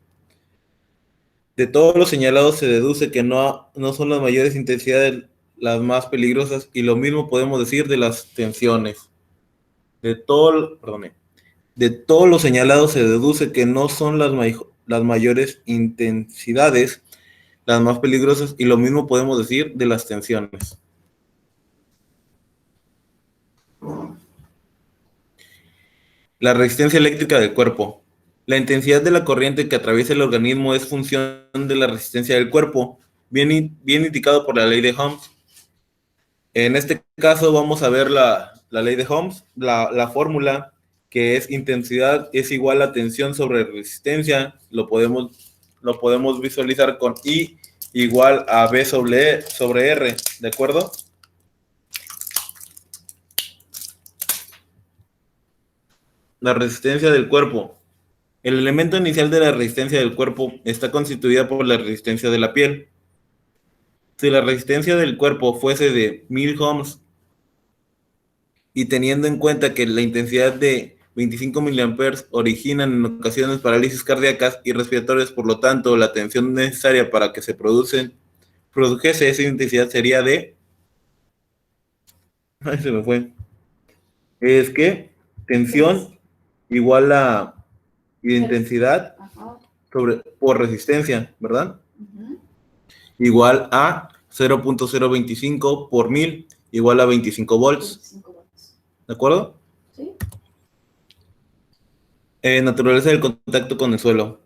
A: De todos los señalados se deduce que no son las mayores intensidades las más peligrosas y lo mismo podemos decir de las tensiones. De todos los señalados se deduce que no son las mayores intensidades las más peligrosas y lo mismo podemos decir de las tensiones. La resistencia eléctrica del cuerpo. La intensidad de la corriente que atraviesa el organismo es función de la resistencia del cuerpo, bien indicado por la ley de Ohms. En este caso vamos a ver la ley de Ohms, la fórmula que es intensidad es igual a tensión sobre resistencia, lo podemos visualizar con I igual a B sobre R, ¿de acuerdo? La resistencia del cuerpo. El elemento inicial de la resistencia del cuerpo está constituida por la resistencia de la piel. Si la resistencia del cuerpo fuese de 1000 ohms y teniendo en cuenta que la intensidad de 25 miliamperes originan en ocasiones parálisis cardíacas y respiratorias, por lo tanto, la tensión necesaria para que se produjese esa intensidad sería de... Ay, se me fue. Es que tensión igual a y de intensidad por resistencia, ¿verdad? Igual a 0.025 por 1000 igual a 25 volts. ¿De acuerdo?
B: Sí.
A: Naturaleza del contacto con el suelo.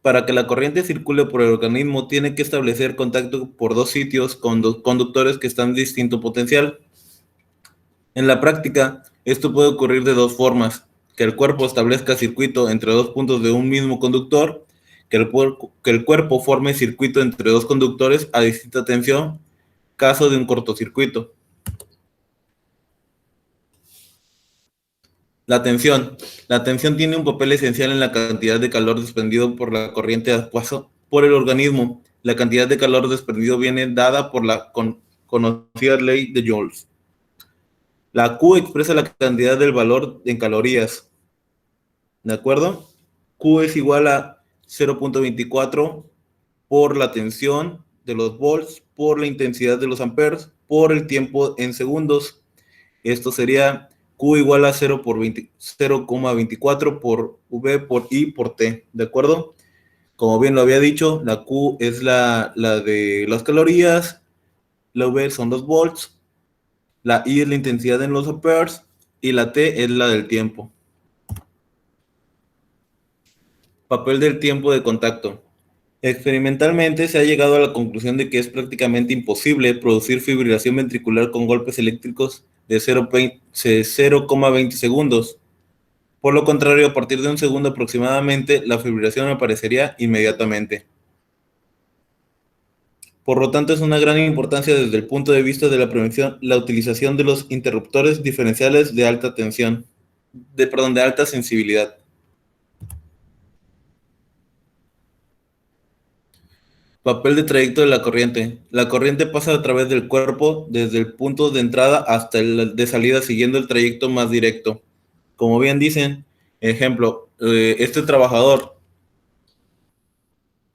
A: Para que la corriente circule por el organismo, tiene que establecer contacto por dos sitios con dos conductores que están en distinto potencial. En la práctica, esto puede ocurrir de dos formas: que el cuerpo establezca circuito entre dos puntos de un mismo conductor, que el cuerpo forme circuito entre dos conductores a distinta tensión, caso de un cortocircuito. La tensión. La tensión tiene un papel esencial en la cantidad de calor desprendido por la corriente a paso por el organismo. La cantidad de calor desprendido viene dada por la conocida ley de Joules. La Q expresa la cantidad del valor en calorías. ¿De acuerdo? Q es igual a 0.24 por la tensión de los volts, por la intensidad de los amperes, por el tiempo en segundos. Esto sería Q igual a 0,24 por V por I por T, ¿de acuerdo? Como bien lo había dicho, la Q es la de las calorías, la V son los volts, la I es la intensidad en los amperes y la T es la del tiempo. Papel del tiempo de contacto. Experimentalmente se ha llegado a la conclusión de que es prácticamente imposible producir fibrilación ventricular con golpes eléctricos de 0,20 segundos. Por lo contrario, a partir de un segundo aproximadamente, la fibrilación aparecería inmediatamente. Por lo tanto, es una gran importancia desde el punto de vista de la prevención la utilización de los interruptores diferenciales de alta tensión, de alta sensibilidad. Papel de trayecto de la corriente. La corriente pasa a través del cuerpo desde el punto de entrada hasta el de salida siguiendo el trayecto más directo. Como bien dicen, ejemplo, este trabajador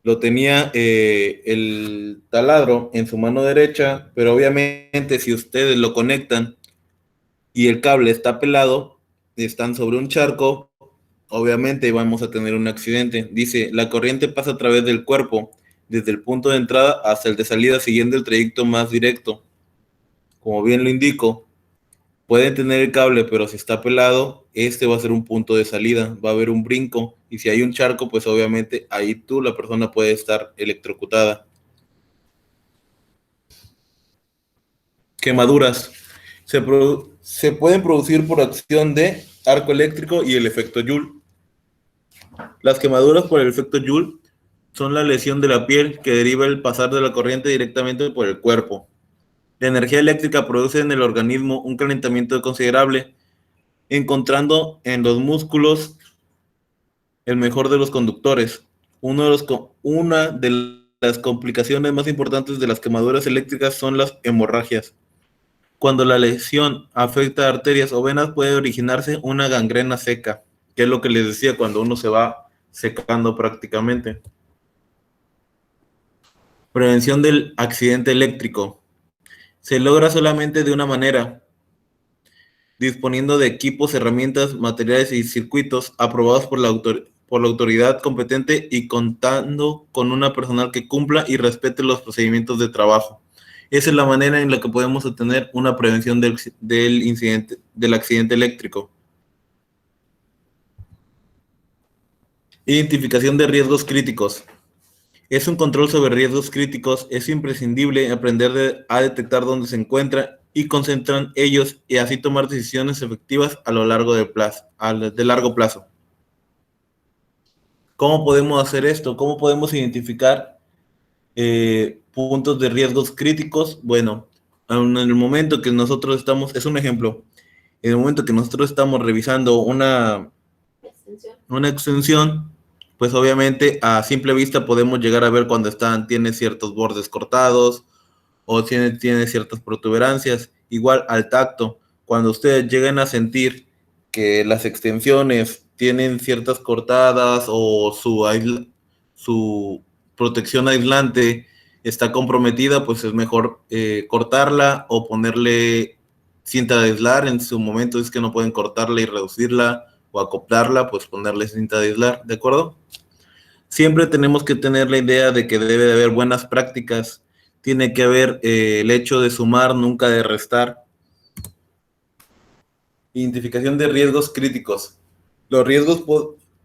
A: lo tenía el taladro en su mano derecha, pero obviamente si ustedes lo conectan y el cable está pelado, están sobre un charco, obviamente vamos a tener un accidente. Dice, la corriente pasa a través del cuerpo desde el punto de entrada hasta el de salida siguiendo el trayecto más directo. Como bien lo indico, pueden tener el cable, pero si está pelado, este va a ser un punto de salida, va a haber un brinco, y si hay un charco, pues obviamente ahí la persona puede estar electrocutada. Quemaduras. Se pueden producir por acción de arco eléctrico y el efecto Joule. Las quemaduras por el efecto Joule son la lesión de la piel que deriva el pasar de la corriente directamente por el cuerpo. La energía eléctrica produce en el organismo un calentamiento considerable, encontrando en los músculos el mejor de los conductores. Una de las complicaciones más importantes de las quemaduras eléctricas son las hemorragias. Cuando la lesión afecta a arterias o venas, puede originarse una gangrena seca, que es lo que les decía, cuando uno se va secando prácticamente. Prevención del accidente eléctrico. Se logra solamente de una manera: disponiendo de equipos, herramientas, materiales y circuitos aprobados por la autoridad competente y contando con una personal que cumpla y respete los procedimientos de trabajo. Esa es la manera en la que podemos obtener una prevención del accidente eléctrico. Identificación de riesgos críticos. Es un control sobre riesgos críticos. Es imprescindible aprender a detectar dónde se encuentran y concentran ellos y así tomar decisiones efectivas a lo largo de largo plazo. ¿Cómo podemos hacer esto? ¿Cómo podemos identificar puntos de riesgos críticos? Bueno, en el momento que nosotros estamos, es un ejemplo, en el momento que nosotros estamos revisando una extensión, pues obviamente a simple vista podemos llegar a ver cuando tiene ciertos bordes cortados o tiene ciertas protuberancias. Igual al tacto, cuando ustedes lleguen a sentir que las extensiones tienen ciertas cortadas o su protección aislante está comprometida, pues es mejor cortarla o ponerle cinta de aislar. En su momento es que no pueden cortarla y reducirla, o acoplarla, pues ponerle cinta de aislar, ¿de acuerdo? Siempre tenemos que tener la idea de que debe de haber buenas prácticas, tiene que haber el hecho de sumar, nunca de restar. Identificación de riesgos críticos. Los riesgos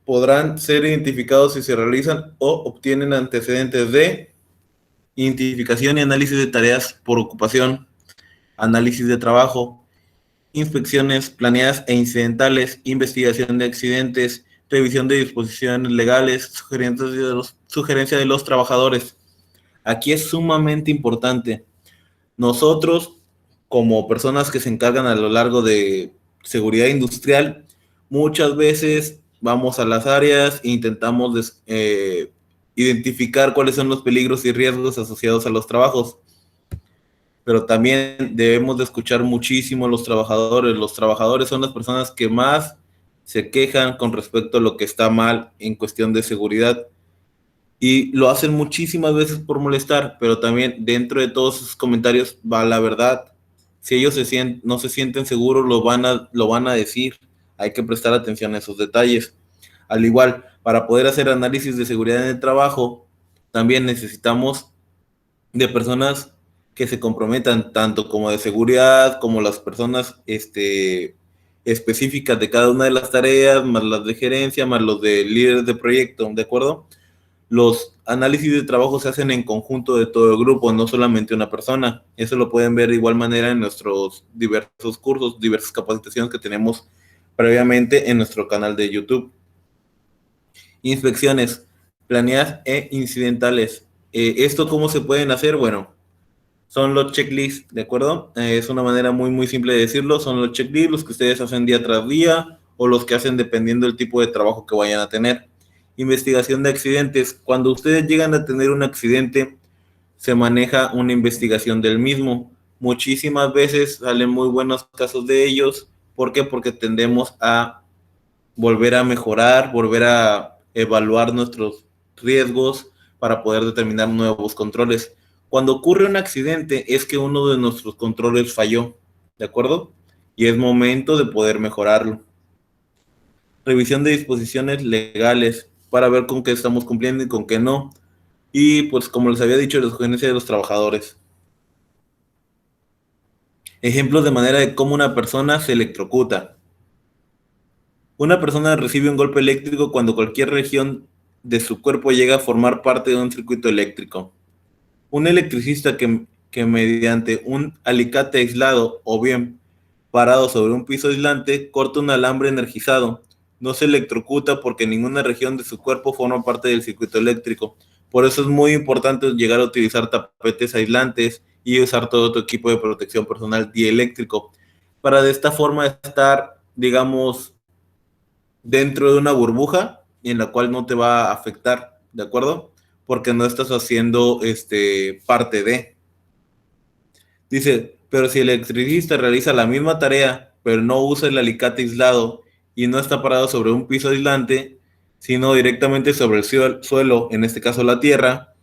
A: podrán ser identificados si se realizan o obtienen antecedentes de identificación y análisis de tareas por ocupación, análisis de trabajo, inspecciones planeadas e incidentales, investigación de accidentes, revisión de disposiciones legales, sugerencia de los trabajadores. Aquí es sumamente importante. Nosotros, como personas que se encargan a lo largo de seguridad industrial, muchas veces vamos a las áreas e intentamos identificar cuáles son los peligros y riesgos asociados a los trabajos. Pero también debemos de escuchar muchísimo a los trabajadores. Los trabajadores son las personas que más se quejan con respecto a lo que está mal en cuestión de seguridad. Y lo hacen muchísimas veces por molestar, pero también dentro de todos sus comentarios va la verdad. Si ellos no se sienten seguros, lo van a decir. Hay que prestar atención a esos detalles. Al igual, para poder hacer análisis de seguridad en el trabajo, también necesitamos de personas que se comprometan, tanto como de seguridad, como las personas específicas de cada una de las tareas, más las de gerencia, más los de líderes de proyecto, ¿de acuerdo? Los análisis de trabajo se hacen en conjunto de todo el grupo, no solamente una persona. Eso lo pueden ver de igual manera en nuestros diversos cursos, diversas capacitaciones que tenemos previamente en nuestro canal de YouTube. Inspecciones planeadas e incidentales. ¿Esto cómo se pueden hacer? Bueno, son los checklists, ¿de acuerdo? Es una manera muy, muy simple de decirlo. Son los checklists, los que ustedes hacen día tras día o los que hacen dependiendo del tipo de trabajo que vayan a tener. Investigación de accidentes. Cuando ustedes llegan a tener un accidente, se maneja una investigación del mismo. Muchísimas veces salen muy buenos casos de ellos. ¿Por qué? Porque tendemos a volver a mejorar, volver a evaluar nuestros riesgos para poder determinar nuevos controles. Cuando ocurre un accidente es que uno de nuestros controles falló, ¿de acuerdo? Y es momento de poder mejorarlo. Revisión de disposiciones legales para ver con qué estamos cumpliendo y con qué no. Y pues como les había dicho, la sugerencia de los trabajadores. Ejemplos de manera de cómo una persona se electrocuta. Una persona recibe un golpe eléctrico cuando cualquier región de su cuerpo llega a formar parte de un circuito eléctrico. Un electricista que mediante un alicate aislado o bien parado sobre un piso aislante corta un alambre energizado. No se electrocuta porque ninguna región de su cuerpo forma parte del circuito eléctrico. Por eso es muy importante llegar a utilizar tapetes aislantes y usar todo tu equipo de protección personal dieléctrico para de esta forma estar, digamos, dentro de una burbuja en la cual no te va a afectar, ¿de acuerdo? Porque no estás haciendo parte de. Dice, pero si el electricista realiza la misma tarea, pero no usa el alicate aislado y no está parado sobre un piso aislante, sino directamente sobre el suelo, en este caso la tierra,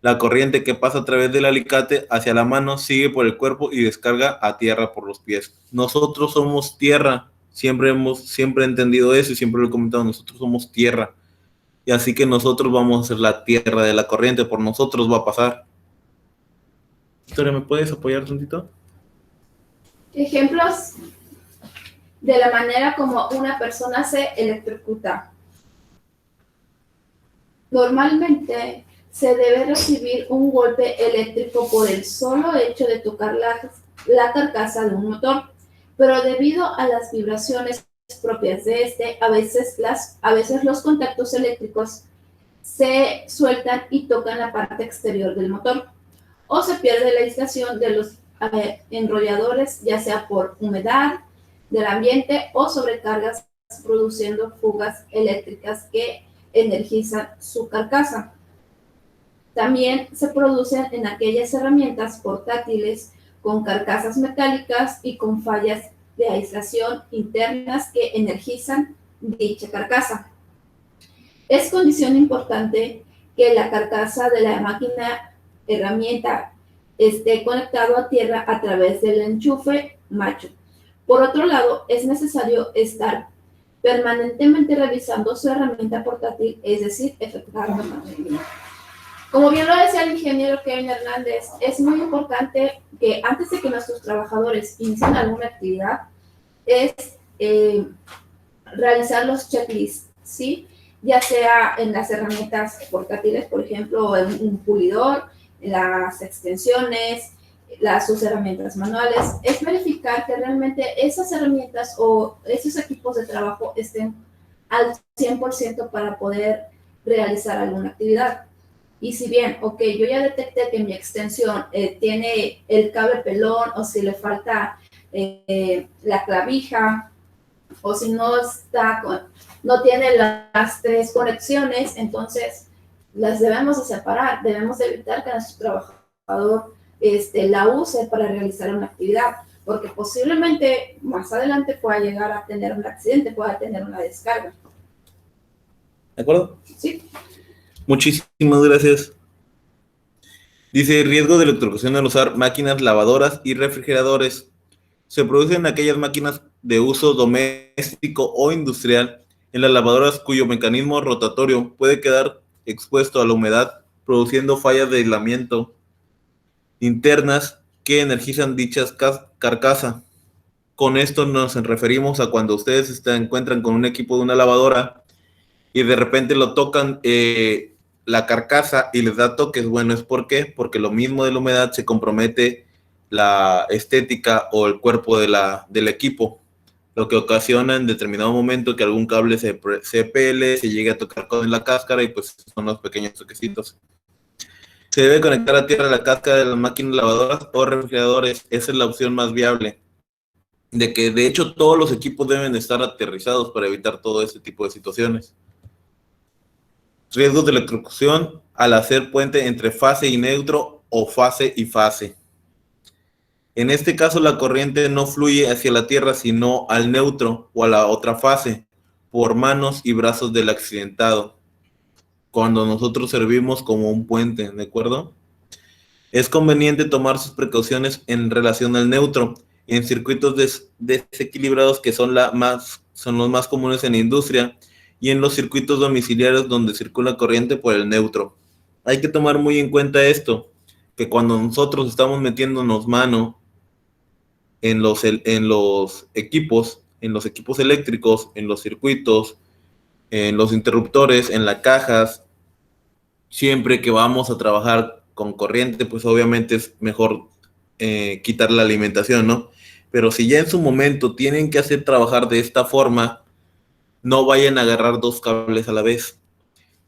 A: la corriente que pasa a través del alicate hacia la mano sigue por el cuerpo y descarga a tierra por los pies. Nosotros somos tierra, siempre he entendido eso y siempre lo he comentado, nosotros somos tierra. Y así que nosotros vamos a ser la tierra de la corriente, por nosotros va a pasar. Victoria, ¿me puedes apoyar tantito?
B: Ejemplos de la manera como una persona se electrocuta. Normalmente se debe recibir un golpe eléctrico por el solo hecho de tocar la carcasa de un motor, pero debido a las vibraciones propias de a veces los contactos eléctricos se sueltan y tocan la parte exterior del motor, o se pierde la aislación de los enrolladores, ya sea por humedad del ambiente o sobrecargas, produciendo fugas eléctricas que energizan su carcasa. También se producen en aquellas herramientas portátiles con carcasas metálicas y con fallas de aislación internas que energizan dicha carcasa. Es condición importante que la carcasa de la máquina herramienta esté conectado a tierra a través del enchufe macho. Por otro lado, es necesario estar permanentemente revisando su herramienta portátil, es decir, efectuando mantenimiento. Como bien lo decía el ingeniero Kevin Hernández, es muy importante que antes de que nuestros trabajadores inicien alguna actividad, es realizar los checklists, ¿sí? Ya sea en las herramientas portátiles, por ejemplo, en un pulidor, las extensiones, sus herramientas manuales, es verificar que realmente esas herramientas o esos equipos de trabajo estén al 100% para poder realizar alguna actividad. Y si bien, ok, yo ya detecté que mi extensión tiene el cable pelón, o si le falta la clavija, o si no tiene las 3 conexiones, entonces las debemos de separar, debemos de evitar que nuestro trabajador la use para realizar una actividad, porque posiblemente más adelante pueda llegar a tener un accidente, pueda tener una descarga.
A: ¿De acuerdo?
B: Sí.
A: Muchísimas gracias. Dice, riesgo de electrocución al usar máquinas lavadoras y refrigeradores. Se producen aquellas máquinas de uso doméstico o industrial en las lavadoras cuyo mecanismo rotatorio puede quedar expuesto a la humedad, produciendo fallas de aislamiento internas que energizan dichas carcasa. Con esto nos referimos a cuando ustedes se encuentran con un equipo de una lavadora y de repente lo tocan la carcasa y les da toques. Bueno, ¿es por qué? Porque lo mismo de la humedad se compromete la estética o el cuerpo del equipo, lo que ocasiona en determinado momento que algún cable se pele, se llegue a tocar con la cáscara y pues son los pequeños toquecitos. Se debe conectar a tierra la cáscara de las máquinas lavadoras o refrigeradores. Esa es la opción más viable. De que de hecho todos los equipos deben estar aterrizados para evitar todo este tipo de situaciones. Riesgos de electrocución al hacer puente entre fase y neutro o fase y fase. En este caso la corriente no fluye hacia la tierra sino al neutro o a la otra fase por manos y brazos del accidentado, cuando nosotros servimos como un puente, ¿de acuerdo? Es conveniente tomar sus precauciones en relación al neutro en circuitos desequilibrados que son los más comunes en la industria y en los circuitos domiciliarios donde circula corriente por el neutro. Hay que tomar muy en cuenta esto, que cuando nosotros estamos metiéndonos mano en los equipos eléctricos, en los circuitos, en los interruptores, en las cajas, siempre que vamos a trabajar con corriente, pues obviamente es mejor quitar la alimentación, ¿no? Pero si ya en su momento tienen que hacer trabajar de esta forma, no vayan a agarrar 2 cables a la vez.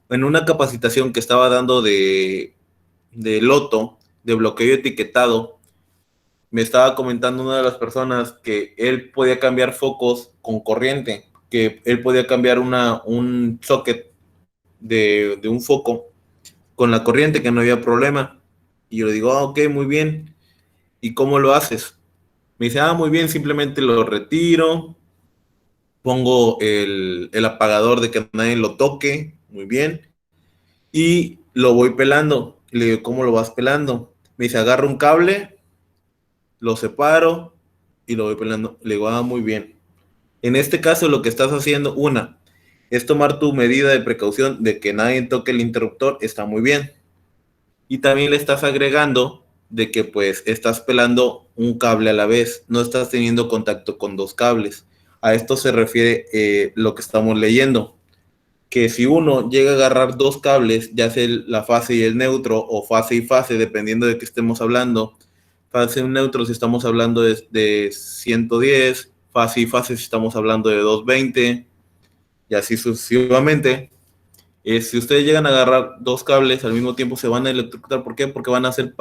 A: En una capacitación que estaba dando de loto, de bloqueo etiquetado, me estaba comentando una de las personas que él podía cambiar focos con corriente, que él podía cambiar un socket de un foco con la corriente, que no había problema. Y yo le digo, ok, muy bien. ¿Y cómo lo haces? Me dice, muy bien, simplemente lo retiro, pongo el apagador de que nadie lo toque, muy bien, y lo voy pelando. Y le digo, ¿cómo lo vas pelando? Me dice, agarro un cable, lo separo y lo voy pelando. Le digo, muy bien. En este caso lo que estás haciendo, es tomar tu medida de precaución de que nadie toque el interruptor, está muy bien. Y también le estás agregando de que pues estás pelando un cable a la vez, no estás teniendo contacto con 2 cables. A esto se refiere lo que estamos leyendo, que si uno llega a agarrar 2 cables, ya sea la fase y el neutro, o fase y fase, dependiendo de qué estemos hablando. Fase y neutro si estamos hablando de 110, fase y fase si estamos hablando de 220, y así sucesivamente. Si ustedes llegan a agarrar 2 cables al mismo tiempo, se van a electrocutar. ¿Por qué? Porque van a ser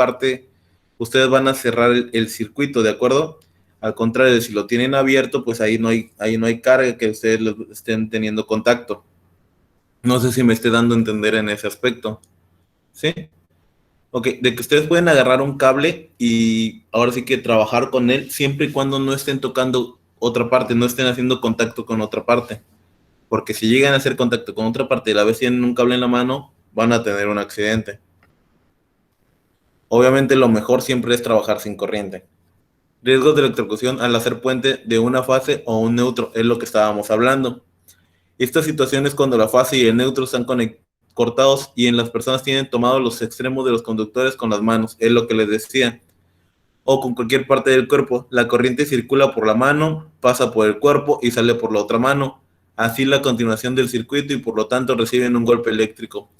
A: ustedes van a cerrar el circuito, ¿de acuerdo? Al contrario, si lo tienen abierto, pues ahí no hay carga que ustedes estén teniendo contacto. No sé si me esté dando a entender en ese aspecto. ¿Sí? Ok, de que ustedes pueden agarrar un cable y ahora sí que trabajar con él siempre y cuando no estén tocando otra parte, no estén haciendo contacto con otra parte. Porque si llegan a hacer contacto con otra parte y a la vez tienen un cable en la mano, van a tener un accidente. Obviamente lo mejor siempre es trabajar sin corriente. Riesgos de electrocución al hacer puente de una fase o un neutro, es lo que estábamos hablando. Esta situación es cuando la fase y el neutro están cortados y en las personas tienen tomados los extremos de los conductores con las manos, es lo que les decía, o con cualquier parte del cuerpo. La corriente circula por la mano, pasa por el cuerpo y sale por la otra mano. Así la continuación del circuito y por lo tanto reciben un golpe eléctrico.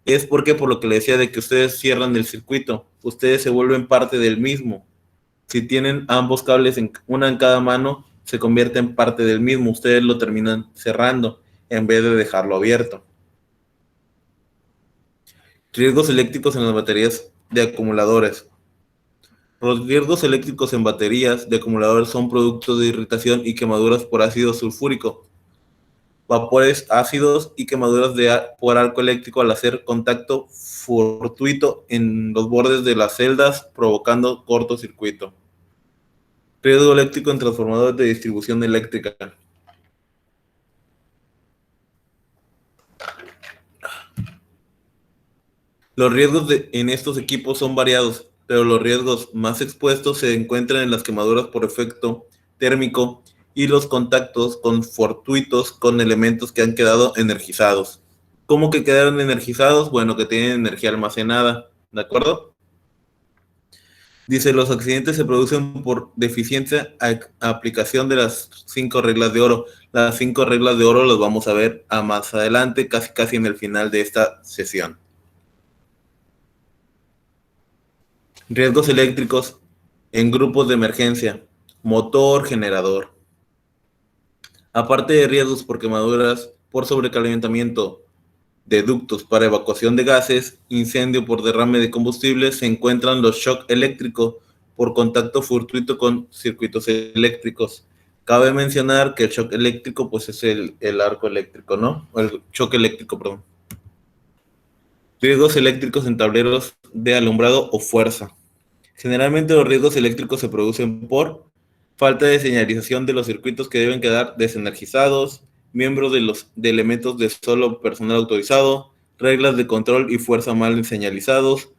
A: Es porque por lo que le decía de que ustedes cierran el circuito, ustedes se vuelven parte del mismo. Si tienen ambos cables, una en cada mano, se convierte en parte del mismo. Ustedes lo terminan cerrando en vez de dejarlo abierto. Riesgos eléctricos en las baterías de acumuladores. Los riesgos eléctricos en baterías de acumuladores son productos de irritación y quemaduras por ácido sulfúrico, vapores ácidos y quemaduras por arco eléctrico al hacer contacto fortuito en los bordes de las celdas, provocando cortocircuito. Riesgo eléctrico en transformadores de distribución eléctrica. Los riesgos en estos equipos son variados, pero los riesgos más expuestos se encuentran en las quemaduras por efecto térmico y los contactos fortuitos con elementos que han quedado energizados. ¿Cómo que quedaron energizados? Bueno, que tienen energía almacenada, ¿de acuerdo? Dice, los accidentes se producen por deficiencia aplicación de las 5 reglas de oro. Las 5 reglas de oro las vamos a ver más adelante, casi en el final de esta sesión. Riesgos eléctricos en grupos de emergencia, motor, generador. Aparte de riesgos por quemaduras, por sobrecalentamiento de ductos para evacuación de gases, incendio por derrame de combustible, se encuentran los shock eléctricos por contacto fortuito con circuitos eléctricos. Cabe mencionar que el shock eléctrico pues es el arco eléctrico, ¿no? O el choque eléctrico, perdón. Riesgos eléctricos en tableros de alumbrado o fuerza. Generalmente los riesgos eléctricos se producen por falta de señalización de los circuitos que deben quedar desenergizados, miembros de elementos de solo personal autorizado, reglas de control y fuerza mal señalizados,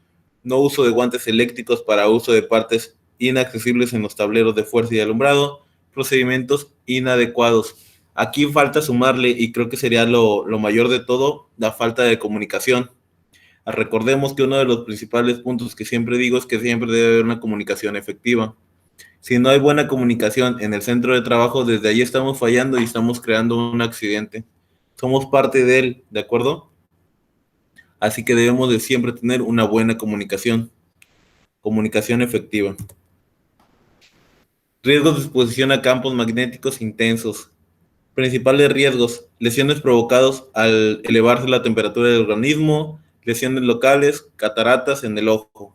A: no uso de guantes eléctricos para uso de partes inaccesibles en los tableros de fuerza y alumbrado, procedimientos inadecuados. Aquí falta sumarle, y creo que sería lo mayor de todo, la falta de comunicación. Recordemos que uno de los principales puntos que siempre digo es que siempre debe haber una comunicación efectiva. Si no hay buena comunicación en el centro de trabajo, desde ahí estamos fallando y estamos creando un accidente. Somos parte de él, ¿de acuerdo? Así que debemos de siempre tener una buena comunicación efectiva. Riesgos de exposición a campos magnéticos intensos. Principales riesgos: lesiones provocadas al elevarse la temperatura del organismo, lesiones locales, cataratas en el ojo.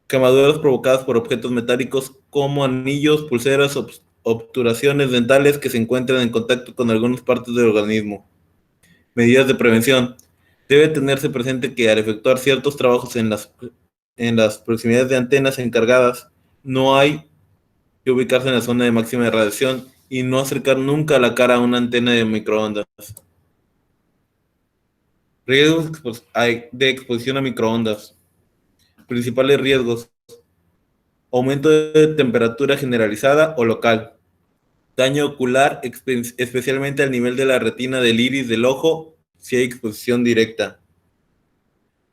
A: Quemaduras provocadas por objetos metálicos como anillos, pulseras, obturaciones dentales que se encuentran en contacto con algunas partes del organismo. Medidas de prevención. Debe tenerse presente que al efectuar ciertos trabajos en las proximidades de antenas encargadas, no hay que ubicarse en la zona de máxima radiación y no acercar nunca la cara a una antena de microondas. Riesgos de exposición a microondas. Principales riesgos: aumento de temperatura generalizada o local, daño ocular, especialmente al nivel de la retina del iris del ojo, si hay exposición directa.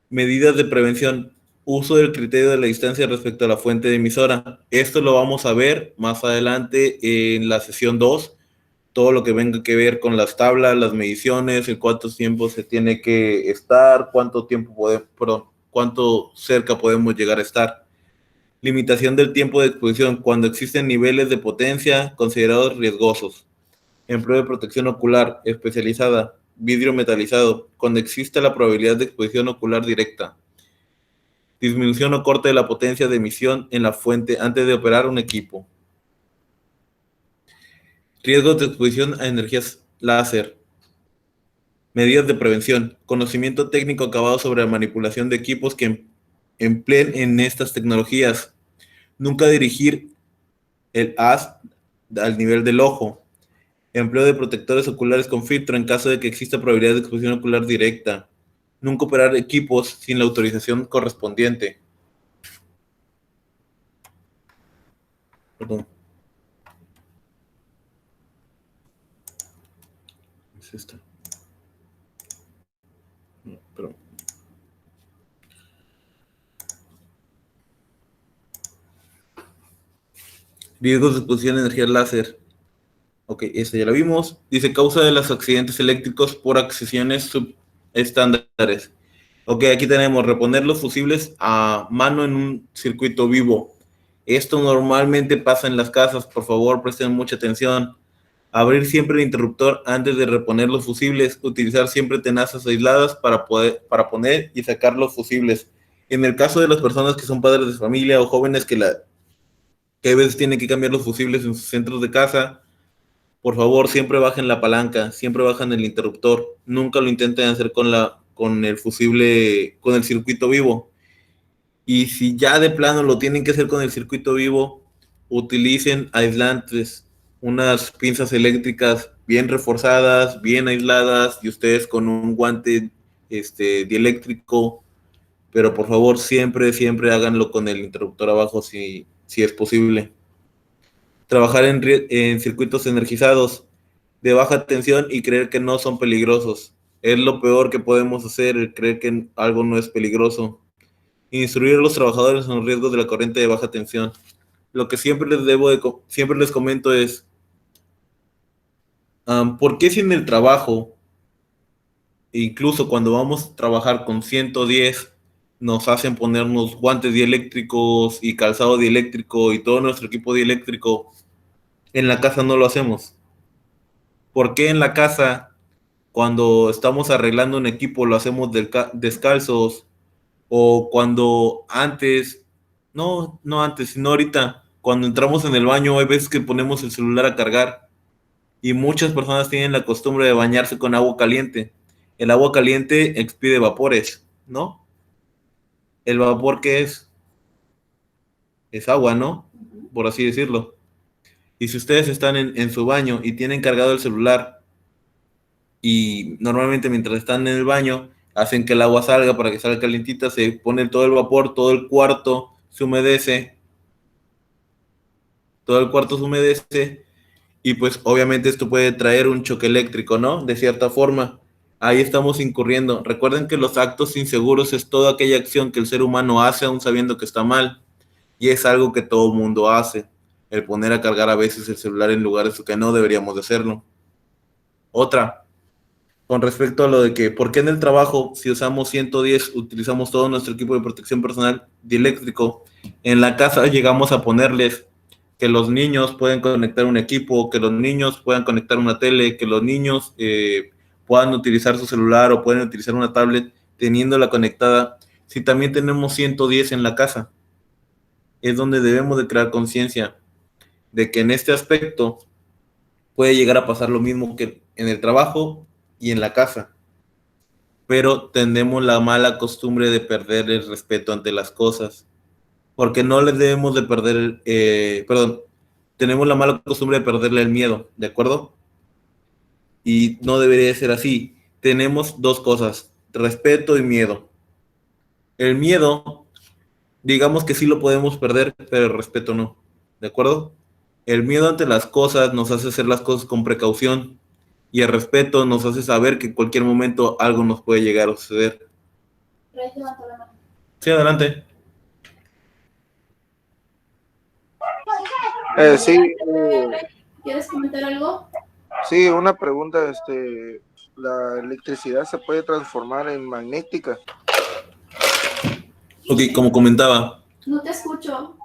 A: Medidas de prevención: uso del criterio de la distancia respecto a la fuente emisora. Esto lo vamos a ver más adelante en la sesión 2, todo lo que venga que ver con las tablas, las mediciones, en cuánto tiempo se tiene que estar, cuánto cerca podemos llegar a estar. Limitación del tiempo de exposición cuando existen niveles de potencia considerados riesgosos. Empleo de protección ocular especializada, vidrio metalizado, cuando existe la probabilidad de exposición ocular directa. Disminución o corte de la potencia de emisión en la fuente antes de operar un equipo. Riesgos de exposición a energías láser. Medidas de prevención. Conocimiento técnico acabado sobre la manipulación de equipos que empleen en estas tecnologías. Nunca dirigir el haz al nivel del ojo. Empleo de protectores oculares con filtro en caso de que exista probabilidad de exposición ocular directa. Nunca operar equipos sin la autorización correspondiente. Perdón. Es esta. No, pero... Riesgos de exposición a energía láser. Ok, esta ya la vimos. Dice causa de los accidentes eléctricos por accesiones subestándares. Ok, aquí tenemos reponer los fusibles a mano en un circuito vivo. Esto normalmente pasa en las casas. Por favor, presten mucha atención. Abrir siempre el interruptor antes de reponer los fusibles. Utilizar siempre tenazas aisladas para poner y sacar los fusibles. En el caso de las personas que son padres de familia o jóvenes que a veces tienen que cambiar los fusibles en sus centros de casa, por favor, siempre bajen la palanca, siempre bajen el interruptor. Nunca lo intenten hacer con el fusible, con el circuito vivo. Y si ya de plano lo tienen que hacer con el circuito vivo, utilicen aislantes, unas pinzas eléctricas bien reforzadas, bien aisladas, y ustedes con un guante dieléctrico. Pero por favor, siempre, siempre háganlo con el interruptor abajo si es posible. Trabajar en circuitos energizados de baja tensión y creer que no son peligrosos. Es lo peor que podemos hacer, el creer que algo no es peligroso. Instruir a los trabajadores en los riesgos de la corriente de baja tensión. Lo que siempre les comento es, ¿por qué si en el trabajo, incluso cuando vamos a trabajar con 110, nos hacen ponernos guantes dieléctricos y calzado dieléctrico y todo nuestro equipo dieléctrico, en la casa no lo hacemos? ¿Por qué en la casa, cuando estamos arreglando un equipo, lo hacemos descalzos? O cuando antes, no antes, sino ahorita, cuando entramos en el baño, hay veces que ponemos el celular a cargar y muchas personas tienen la costumbre de bañarse con agua caliente. El agua caliente expide vapores, ¿no? ¿El vapor qué es? Es agua, ¿no? Por así decirlo. Y si ustedes están en su baño y tienen cargado el celular y normalmente mientras están en el baño hacen que el agua salga para que salga calientita, se pone todo el vapor, todo el cuarto se humedece, y pues obviamente esto puede traer un choque eléctrico, ¿no? De cierta forma, ahí estamos incurriendo. Recuerden que los actos inseguros es toda aquella acción que el ser humano hace aún sabiendo que está mal, y es algo que todo mundo hace, el poner a cargar a veces el celular en lugares que no deberíamos de hacerlo. Otra, con respecto a lo de que, ¿por qué en el trabajo, si usamos 110, utilizamos todo nuestro equipo de protección personal dieléctrico? En la casa llegamos a ponerles que los niños pueden conectar un equipo, que los niños puedan conectar una tele, que los niños puedan utilizar su celular o pueden utilizar una tablet teniéndola conectada. Si también tenemos 110 en la casa, es donde debemos de crear conciencia de que en este aspecto puede llegar a pasar lo mismo que en el trabajo y en la casa, pero tenemos la mala costumbre de perder el respeto ante las cosas, porque no les debemos de perder, tenemos la mala costumbre de perderle el miedo, ¿de acuerdo? Y no debería ser así. Tenemos dos cosas, respeto y miedo. El miedo, digamos que sí lo podemos perder, pero el respeto no, ¿de acuerdo? El miedo ante las cosas nos hace hacer las cosas con precaución, y el respeto nos hace saber que en cualquier momento algo nos puede llegar a suceder. Sí, adelante.
C: Sí,
B: ¿Quieres comentar algo?
C: sí, una pregunta, ¿la electricidad se puede transformar en magnética?
A: Ok, como comentaba,
B: No te escucho.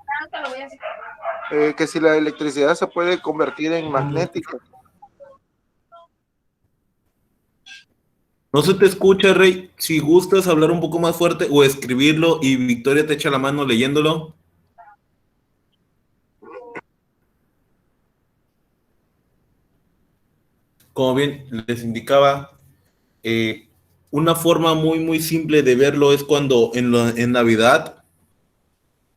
C: Que si la electricidad se puede convertir en magnética.
A: no se te escucha, Rey. Si gustas hablar un poco más fuerte o escribirlo y Victoria te echa la mano leyéndolo. Como bien les indicaba, una forma muy, muy simple de verlo es cuando en Navidad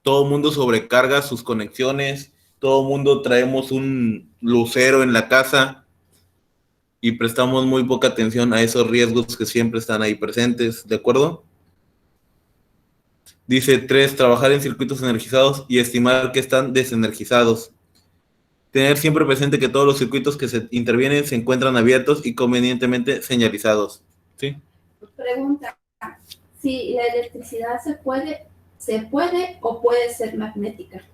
A: todo el mundo sobrecarga sus conexiones, todo el mundo traemos un lucero en la casa y prestamos muy poca atención a esos riesgos que siempre están ahí presentes, ¿de acuerdo? Dice 3, trabajar en circuitos energizados y estimar que están desenergizados. Tener siempre presente que todos los circuitos que se intervienen se encuentran abiertos y convenientemente señalizados. ¿Sí?
B: Pregunta, si la electricidad se puede o puede ser magnética.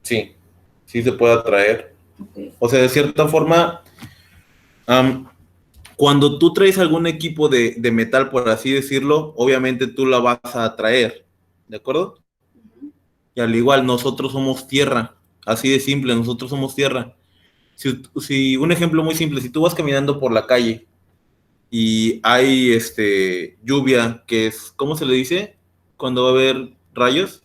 A: Sí, sí se puede atraer.
B: Okay.
A: O sea, de cierta forma, cuando tú traes algún equipo de metal, por así decirlo, obviamente tú la vas a atraer, ¿de acuerdo?
B: Uh-huh.
A: Y al igual, nosotros somos tierra, así de simple, nosotros somos tierra. Si un ejemplo muy simple, si tú vas caminando por la calle y hay lluvia, que es, ¿cómo se le dice? Cuando va a haber rayos,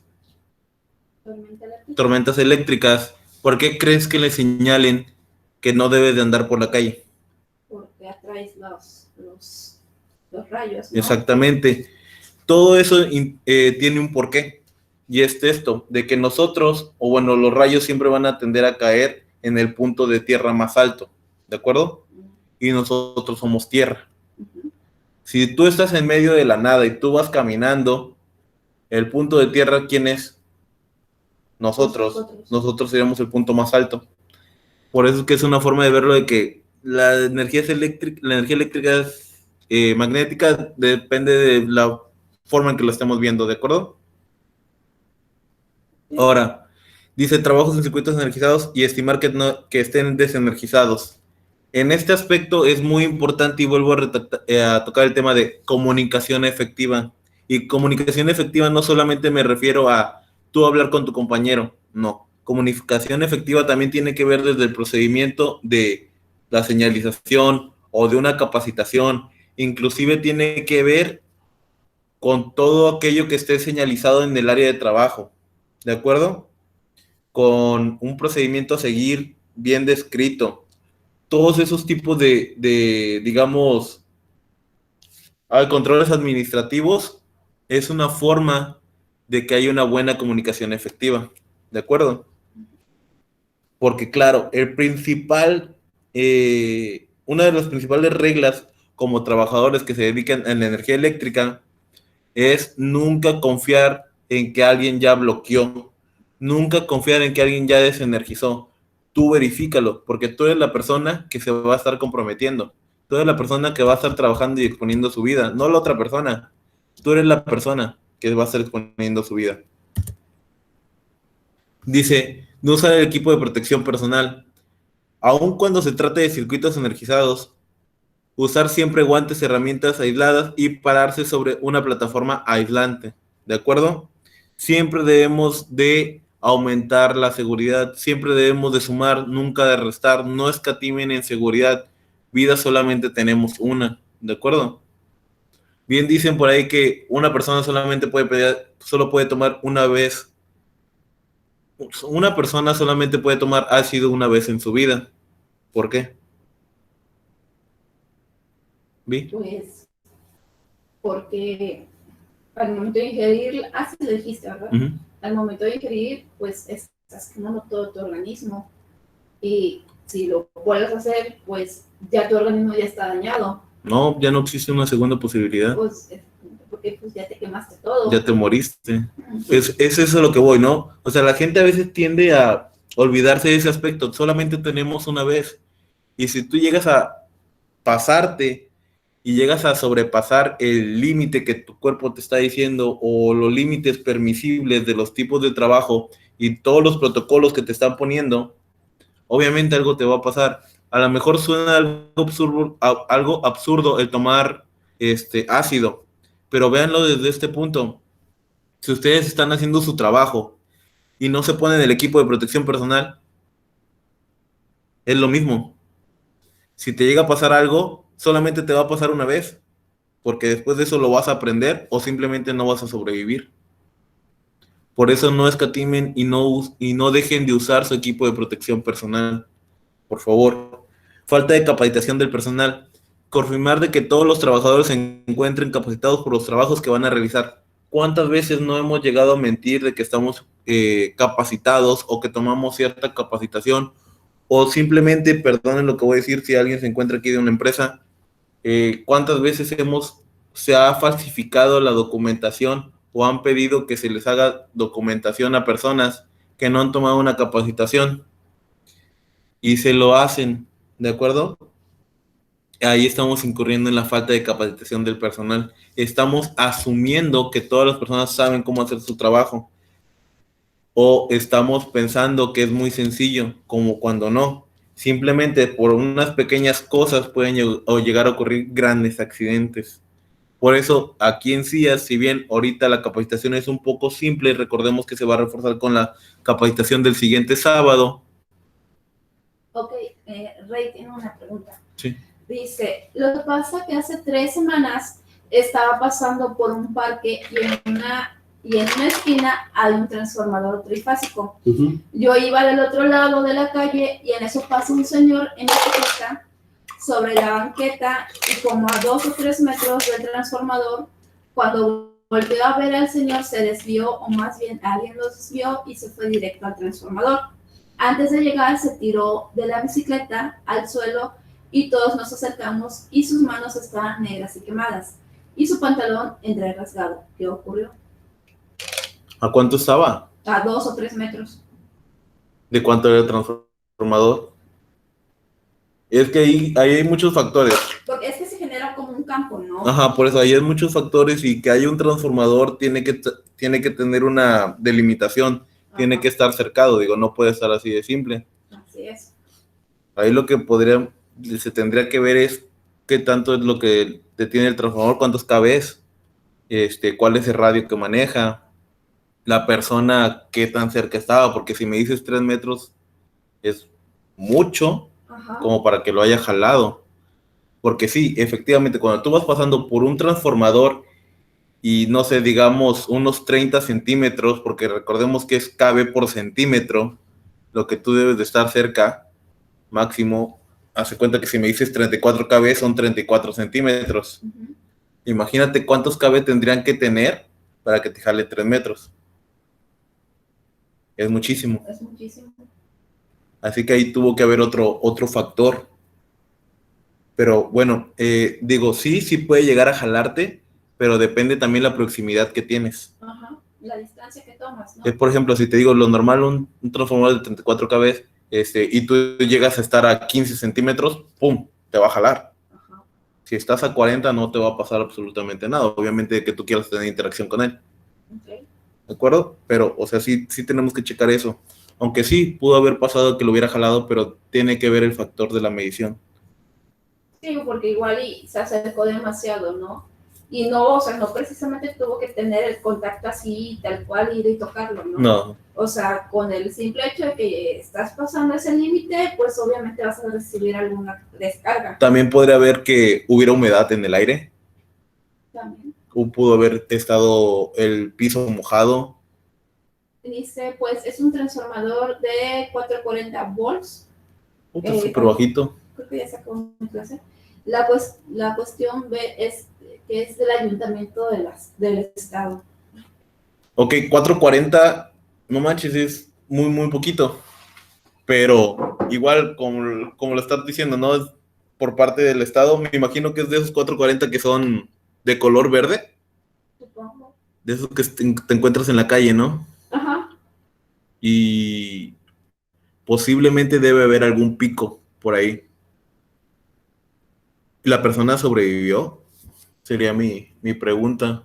A: tormentas eléctricas, ¿por qué crees que le señalen que no debes de andar por la calle?
B: Porque atraes los rayos, ¿no?
A: Exactamente. Todo eso tiene un porqué, y es esto, de que nosotros, o bueno, los rayos siempre van a tender a caer en el punto de tierra más alto, ¿de acuerdo? Y nosotros somos tierra. Si tú estás en medio de la nada y tú vas caminando, el punto de tierra, ¿quién es? Nosotros seríamos el punto más alto. Por eso es que es una forma de verlo de que la energía eléctrica es magnética, depende de la forma en que lo estemos viendo, ¿de acuerdo? Ahora, dice trabajos en circuitos energizados y estimar que estén desenergizados. En este aspecto es muy importante y vuelvo a tocar el tema de comunicación efectiva. Y comunicación efectiva no solamente me refiero a tú hablar con tu compañero, no. Comunicación efectiva también tiene que ver desde el procedimiento de la señalización o de una capacitación. Inclusive tiene que ver con todo aquello que esté señalizado en el área de trabajo, ¿de acuerdo? Con un procedimiento a seguir bien descrito. Todos esos tipos de digamos, controles administrativos es una forma de que haya una buena comunicación efectiva, ¿de acuerdo? Porque claro, una de las principales reglas como trabajadores que se dedican a la energía eléctrica es nunca confiar en que alguien ya bloqueó, nunca confiar en que alguien ya desenergizó. Tú verifícalo, porque tú eres la persona que se va a estar comprometiendo. Tú eres la persona que va a estar trabajando y exponiendo su vida, no la otra persona. Tú eres la persona que va a estar exponiendo su vida. Dice, no usar el equipo de protección personal. Aun cuando se trate de circuitos energizados, usar siempre guantes, herramientas aisladas y pararse sobre una plataforma aislante, ¿de acuerdo? Siempre debemos de aumentar la seguridad, siempre debemos de sumar, nunca de restar, no escatimen en seguridad, vida solamente tenemos una, ¿de acuerdo? Bien dicen por ahí que una persona solo puede tomar una vez, una persona solamente puede tomar ácido una vez en su vida. ¿Por qué? ¿Vi?
B: Pues porque al momento de ingerir, ácido dijiste, ¿verdad?
A: Uh-huh.
B: Al momento de ingerir, pues estás quemando todo tu organismo. Y si lo vuelves a hacer, pues ya tu organismo ya está dañado.
A: No, ya no existe una segunda posibilidad.
B: Pues, porque pues ya te quemaste todo.
A: Ya te moriste. Es eso a lo que voy, ¿no? O sea, la gente a veces tiende a olvidarse de ese aspecto. Solamente tenemos una vez. Y si tú llegas a pasarte y llegas a sobrepasar el límite que tu cuerpo te está diciendo o los límites permisibles de los tipos de trabajo y todos los protocolos que te están poniendo, obviamente algo te va a pasar. A lo mejor suena algo absurdo el tomar ácido, pero véanlo desde este punto. Si ustedes están haciendo su trabajo y no se ponen el equipo de protección personal, es lo mismo. Si te llega a pasar algo, solamente te va a pasar una vez, porque después de eso lo vas a aprender o simplemente no vas a sobrevivir. Por eso no escatimen y no dejen de usar su equipo de protección personal. Por favor. Falta de capacitación del personal. Confirmar de que todos los trabajadores se encuentren capacitados por los trabajos que van a realizar. ¿Cuántas veces no hemos llegado a mentir de que estamos capacitados o que tomamos cierta capacitación? O simplemente, perdonen lo que voy a decir, si alguien se encuentra aquí de una empresa, ¿cuántas veces se ha falsificado la documentación o han pedido que se les haga documentación a personas que no han tomado una capacitación? y se lo hacen, ¿de acuerdo? Ahí estamos incurriendo en la falta de capacitación del personal. Estamos asumiendo que todas las personas saben cómo hacer su trabajo, o estamos pensando que es muy sencillo, como cuando no. Simplemente por unas pequeñas cosas pueden llegar a ocurrir grandes accidentes. Por eso, aquí en CIAS, si bien ahorita la capacitación es un poco simple, recordemos que se va a reforzar con la capacitación del siguiente sábado.
B: Ok, Rey tiene una pregunta.
A: Sí.
B: Dice, lo que pasa es que hace 3 semanas estaba pasando por un parque y en una esquina hay un transformador trifásico. Yo iba del otro lado de la calle y en eso pasa un señor en bicicleta sobre la banqueta y como a 2 o 3 metros del transformador. Cuando volvió a ver al señor se desvió, o más bien alguien lo desvió y se fue directo al transformador. Antes de llegar se tiró de la bicicleta al suelo y todos nos acercamos y sus manos estaban negras y quemadas y su pantalón rasgado. ¿Qué ocurrió?
A: ¿A cuánto estaba?
B: A 2 o 3 metros.
A: ¿De cuánto era el transformador? Es que ahí hay muchos factores.
B: Porque es que se genera como un campo, ¿no?
A: Ajá, por eso ahí hay muchos factores y que haya un transformador tiene que tener una delimitación, tiene que estar cercado, digo, no puede estar así de simple.
B: Así es.
A: Ahí lo que se tendría que ver es qué tanto es lo que tiene el transformador, cuántos kVs, cuál es el radio que maneja, la persona qué tan cerca estaba, porque si me dices 3 metros es mucho.
B: Ajá.
A: Como para que lo haya jalado. Porque sí, efectivamente, cuando tú vas pasando por un transformador y no sé, digamos unos 30 centímetros, porque recordemos que es kV por centímetro, lo que tú debes de estar cerca, máximo, hace cuenta que si me dices 34 kV son 34 centímetros. Imagínate cuántos kV tendrían que tener para que te jale 3 metros. Es muchísimo.
B: Es muchísimo.
A: Así que ahí tuvo que haber otro factor. Pero bueno, digo, sí puede llegar a jalarte, pero depende también la proximidad que tienes.
B: Ajá, la distancia que tomas, ¿no?
A: Por ejemplo, si te digo lo normal, un transformador de 34 kV, y tú llegas a estar a 15 centímetros, ¡pum!, te va a jalar.
B: Ajá.
A: Si estás a 40 no te va a pasar absolutamente nada, obviamente que tú quieras tener interacción con él.
B: Okay.
A: ¿De acuerdo? Pero, o sea, sí tenemos que checar eso. Aunque sí, pudo haber pasado que lo hubiera jalado, pero tiene que ver el factor de la medición.
B: Sí, porque igual y se acercó demasiado, ¿no? Y no, o sea, no precisamente tuvo que tener el contacto así, tal cual, ir y tocarlo, ¿no?
A: No.
B: O sea, con el simple hecho de que estás pasando ese límite, pues obviamente vas a recibir alguna descarga.
A: También podría haber que hubiera humedad en el aire.
B: También.
A: Pudo haber estado el piso mojado.
B: Dice, pues es un transformador de 440 volts.
A: Súper bajito.
B: Creo que ya sacó mi clase. La cuestión es que es del ayuntamiento del estado.
A: Ok, 440, no manches, es muy, muy poquito. Pero igual, como lo estás diciendo, ¿no? Es por parte del estado, me imagino que es de esos 440 que son de color verde.
B: Supongo.
A: De esos que te encuentras en la calle, ¿no?
B: Ajá.
A: Y posiblemente debe haber algún pico por ahí. ¿La persona sobrevivió? Sería mi pregunta.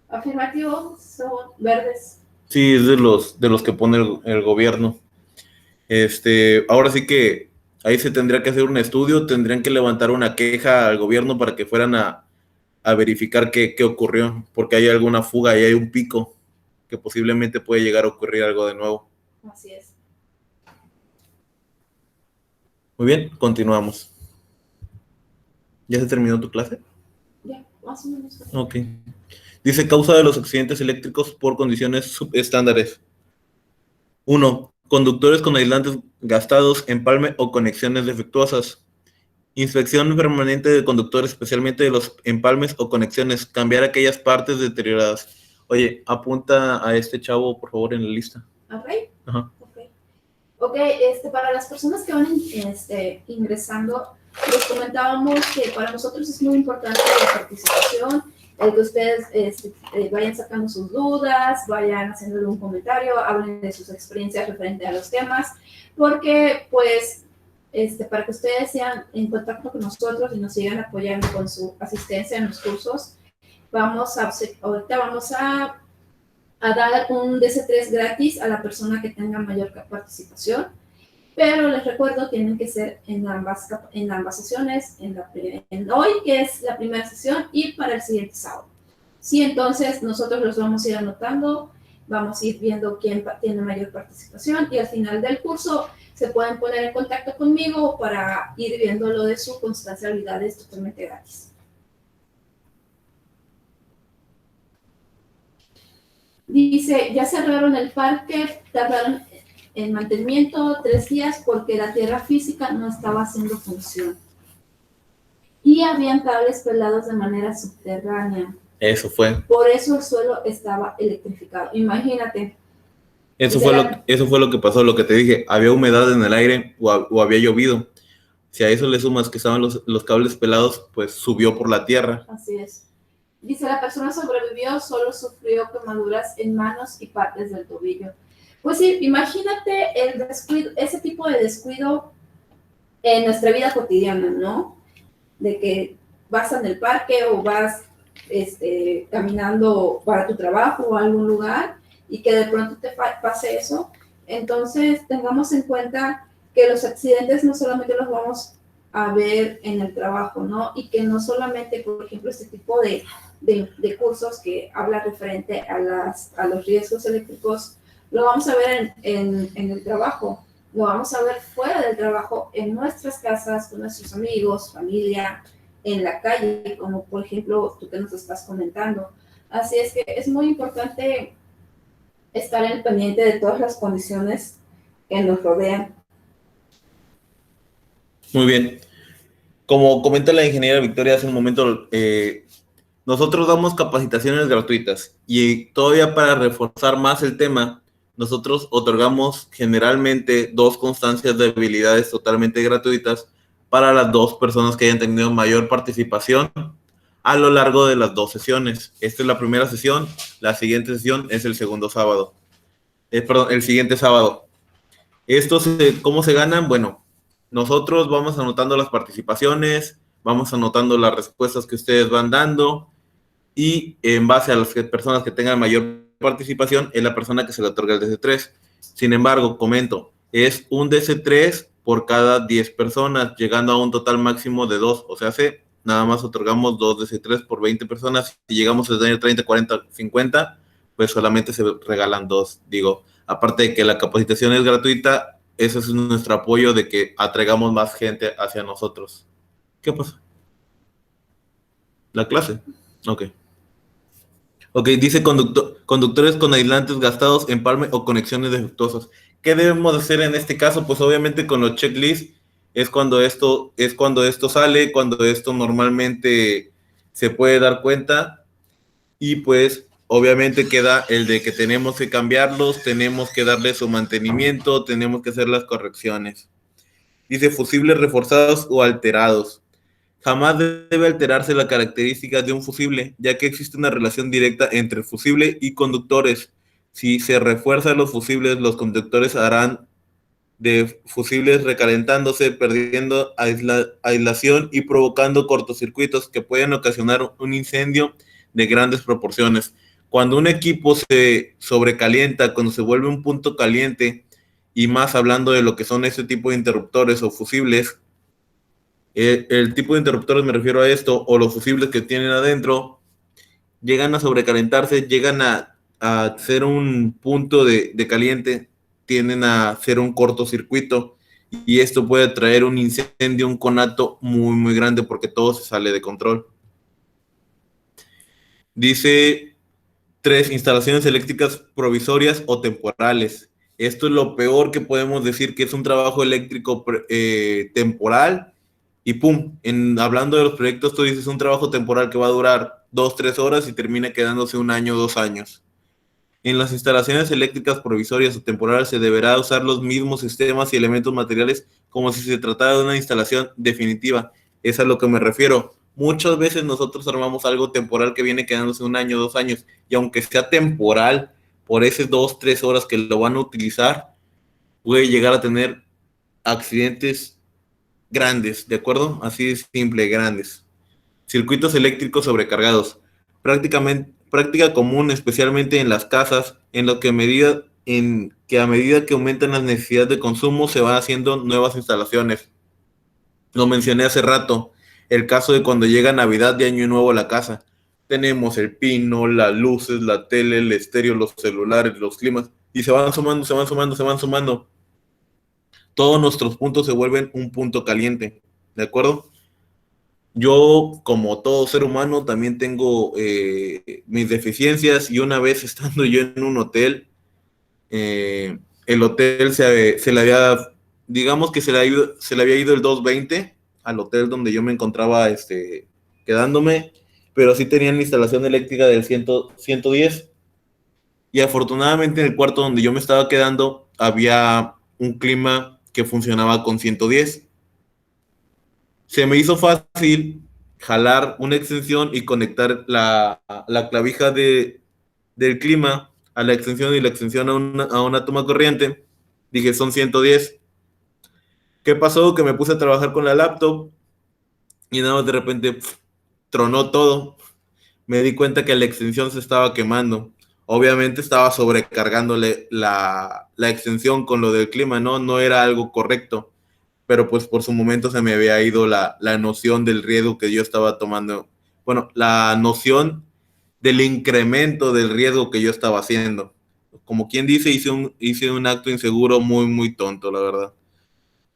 B: Afirmativo, son verdes.
A: Sí, es de los que pone el gobierno. Ahora sí que ahí se tendría que hacer un estudio, tendrían que levantar una queja al gobierno para que fueran a verificar qué ocurrió, porque hay alguna fuga y hay un pico que posiblemente puede llegar a ocurrir algo de nuevo.
B: Así es.
A: Muy bien, continuamos. ¿Ya se terminó tu clase?
B: Ya, más o menos.
A: Ok. Dice, causa de los accidentes eléctricos por condiciones subestándares. 1. Conductores con aislantes gastados, empalme o conexiones defectuosas. Inspección permanente de conductores, especialmente de los empalmes o conexiones. Cambiar aquellas partes deterioradas. Oye, apunta a este chavo, por favor, en la lista.
B: ¿A Rey?
A: Ajá.
B: Ok, para las personas que van ingresando, les comentábamos que para nosotros es muy importante la participación, el que ustedes vayan sacando sus dudas, vayan haciéndole un comentario, hablen de sus experiencias referente a los temas, porque pues para que ustedes sean en contacto con nosotros y nos sigan apoyando con su asistencia en los cursos. Ahorita vamos a dar un DC3 gratis a la persona que tenga mayor participación, pero les recuerdo, tienen que ser en ambas sesiones, en hoy, que es la primera sesión, y para el siguiente sábado. Sí, entonces nosotros los vamos a ir anotando, vamos a ir viendo quién tiene mayor participación, y al final del curso se pueden poner en contacto conmigo para ir viendo lo de su constancia de habilidades totalmente gratis. Dice, ya cerraron el parque, tardaron en mantenimiento 3 días porque la tierra física no estaba haciendo función. Y habían cables pelados de manera subterránea.
A: Eso fue.
B: Por eso el suelo estaba electrificado. Imagínate.
A: Eso fue lo que pasó, lo que te dije. Había humedad en el aire o había llovido. Si a eso le sumas que estaban los cables pelados, pues subió por la tierra.
B: Así es. Dice, la persona sobrevivió, solo sufrió quemaduras en manos y partes del tobillo. Pues sí, imagínate el descuido, ese tipo de descuido en nuestra vida cotidiana, ¿no? De que vas en el parque o vas caminando para tu trabajo o a algún lugar y que de pronto te pase eso. Entonces, tengamos en cuenta que los accidentes no solamente los vamos a ver en el trabajo, ¿no? Y que no solamente, por ejemplo, este tipo de cursos que habla referente a los riesgos eléctricos, lo vamos a ver en el trabajo, lo vamos a ver fuera del trabajo, en nuestras casas, con nuestros amigos, familia, en la calle, como por ejemplo tú que nos estás comentando. Así es que es muy importante estar en el pendiente de todas las condiciones que nos rodean.
A: Muy bien. Como comenta la ingeniera Victoria hace un momento, nosotros damos capacitaciones gratuitas y todavía para reforzar más el tema, nosotros otorgamos generalmente 2 constancias de habilidades totalmente gratuitas para las 2 personas que hayan tenido mayor participación a lo largo de las 2 sesiones. Esta es la primera sesión, la siguiente sesión es el siguiente sábado. ¿Cómo se ganan? Bueno, nosotros vamos anotando las participaciones, vamos anotando las respuestas que ustedes van dando y en base a las personas que tengan mayor participación es la persona que se le otorga el DC3. Sin embargo, comento, es un DC3 por cada 10 personas, llegando a un total máximo de 2. O sea, nada más otorgamos 2 DC3 por 20 personas. Si llegamos a tener 30, 40, 50, pues solamente se regalan 2. Digo, aparte de que la capacitación es gratuita, ese es nuestro apoyo de que atraigamos más gente hacia nosotros. ¿Qué pasa? ¿La clase? Ok, dice conductores con aislantes gastados, empalme o conexiones defectuosas. ¿Qué debemos hacer en este caso? Pues obviamente con los checklists es cuando esto sale, cuando esto normalmente se puede dar cuenta y pues obviamente queda el de que tenemos que cambiarlos, tenemos que darle su mantenimiento, tenemos que hacer las correcciones. Dice fusibles reforzados o alterados. Jamás debe alterarse la característica de un fusible, ya que existe una relación directa entre el fusible y conductores. Si se refuerzan los fusibles, los conductores harán de fusibles recalentándose, perdiendo aislación y provocando cortocircuitos que pueden ocasionar un incendio de grandes proporciones. Cuando un equipo se sobrecalienta, cuando se vuelve un punto caliente, y más hablando de lo que son este tipo de interruptores o fusibles, el tipo de interruptores me refiero a esto, o los fusibles que tienen adentro, llegan a sobrecalentarse, llegan a ser un punto de caliente, tienden a hacer un cortocircuito y esto puede traer un incendio, un conato muy, muy grande porque todo se sale de control. Dice 3, instalaciones eléctricas provisorias o temporales. Esto es lo peor que podemos decir, que es un trabajo eléctrico temporal. Y pum, hablando de los proyectos, tú dices un trabajo temporal que va a durar 2-3 horas y termina quedándose 1 año, 2 años. En las instalaciones eléctricas provisorias o temporales se deberá usar los mismos sistemas y elementos materiales como si se tratara de una instalación definitiva. Es a lo que me refiero. Muchas veces nosotros armamos algo temporal que viene quedándose 1 año, 2 años, y aunque sea temporal, por esas 2-3 horas que lo van a utilizar, puede llegar a tener accidentes grandes, ¿de acuerdo? Así de simple, grandes. Circuitos eléctricos sobrecargados. Práctica común, especialmente en las casas, en que a medida que aumentan las necesidades de consumo se van haciendo nuevas instalaciones. Lo mencioné hace rato, el caso de cuando llega Navidad y Año Nuevo a la casa. Tenemos el pino, las luces, la tele, el estéreo, los celulares, los climas, y se van sumando, se van sumando, se van sumando. Todos nuestros puntos se vuelven un punto caliente, ¿de acuerdo? Yo, como todo ser humano, también tengo mis deficiencias, y una vez estando yo en un hotel, el hotel se le había, digamos que se le había ido el 220 al hotel donde yo me encontraba quedándome, pero sí tenían la instalación eléctrica del 110, y afortunadamente en el cuarto donde yo me estaba quedando había un clima que funcionaba con 110. Se me hizo fácil jalar una extensión y conectar la clavija del clima a la extensión, y la extensión a una toma corriente. Dije, son 110. ¿Qué pasó? Que me puse a trabajar con la laptop y nada más de repente tronó todo. Me di cuenta que la extensión se estaba quemando. Obviamente estaba sobrecargándole la extensión con lo del clima, ¿no? No era algo correcto, pero pues por su momento se me había ido la noción del riesgo que yo estaba tomando. Bueno, la noción del incremento del riesgo que yo estaba haciendo. Como quien dice, hice un acto inseguro muy, muy tonto, la verdad.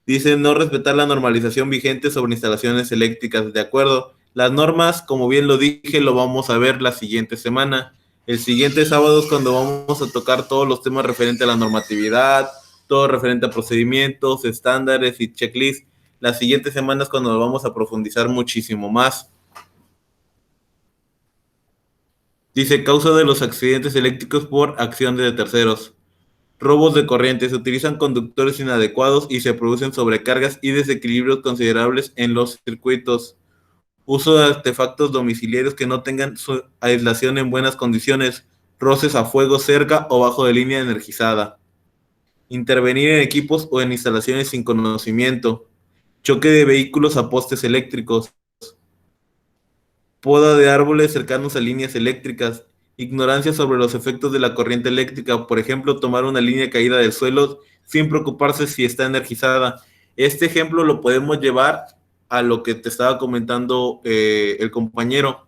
A: Dice no respetar la normalización vigente sobre instalaciones eléctricas. De acuerdo. Las normas, como bien lo dije, lo vamos a ver la siguiente semana. El siguiente sábado es cuando vamos a tocar todos los temas referentes a la normatividad, todo referente a procedimientos, estándares y checklists. La siguiente semana es cuando lo vamos a profundizar muchísimo más. Dice, causa de los accidentes eléctricos por acción de terceros. Robos de corriente. Se utilizan conductores inadecuados y se producen sobrecargas y desequilibrios considerables en los circuitos. Uso de artefactos domiciliarios que no tengan su aislación en buenas condiciones. Roces a fuego cerca o bajo de línea energizada. Intervenir en equipos o en instalaciones sin conocimiento. Choque de vehículos a postes eléctricos. Poda de árboles cercanos a líneas eléctricas. Ignorancia sobre los efectos de la corriente eléctrica. Por ejemplo, tomar una línea caída del suelo sin preocuparse si está energizada. Este ejemplo lo podemos llevar a lo que te estaba comentando el compañero,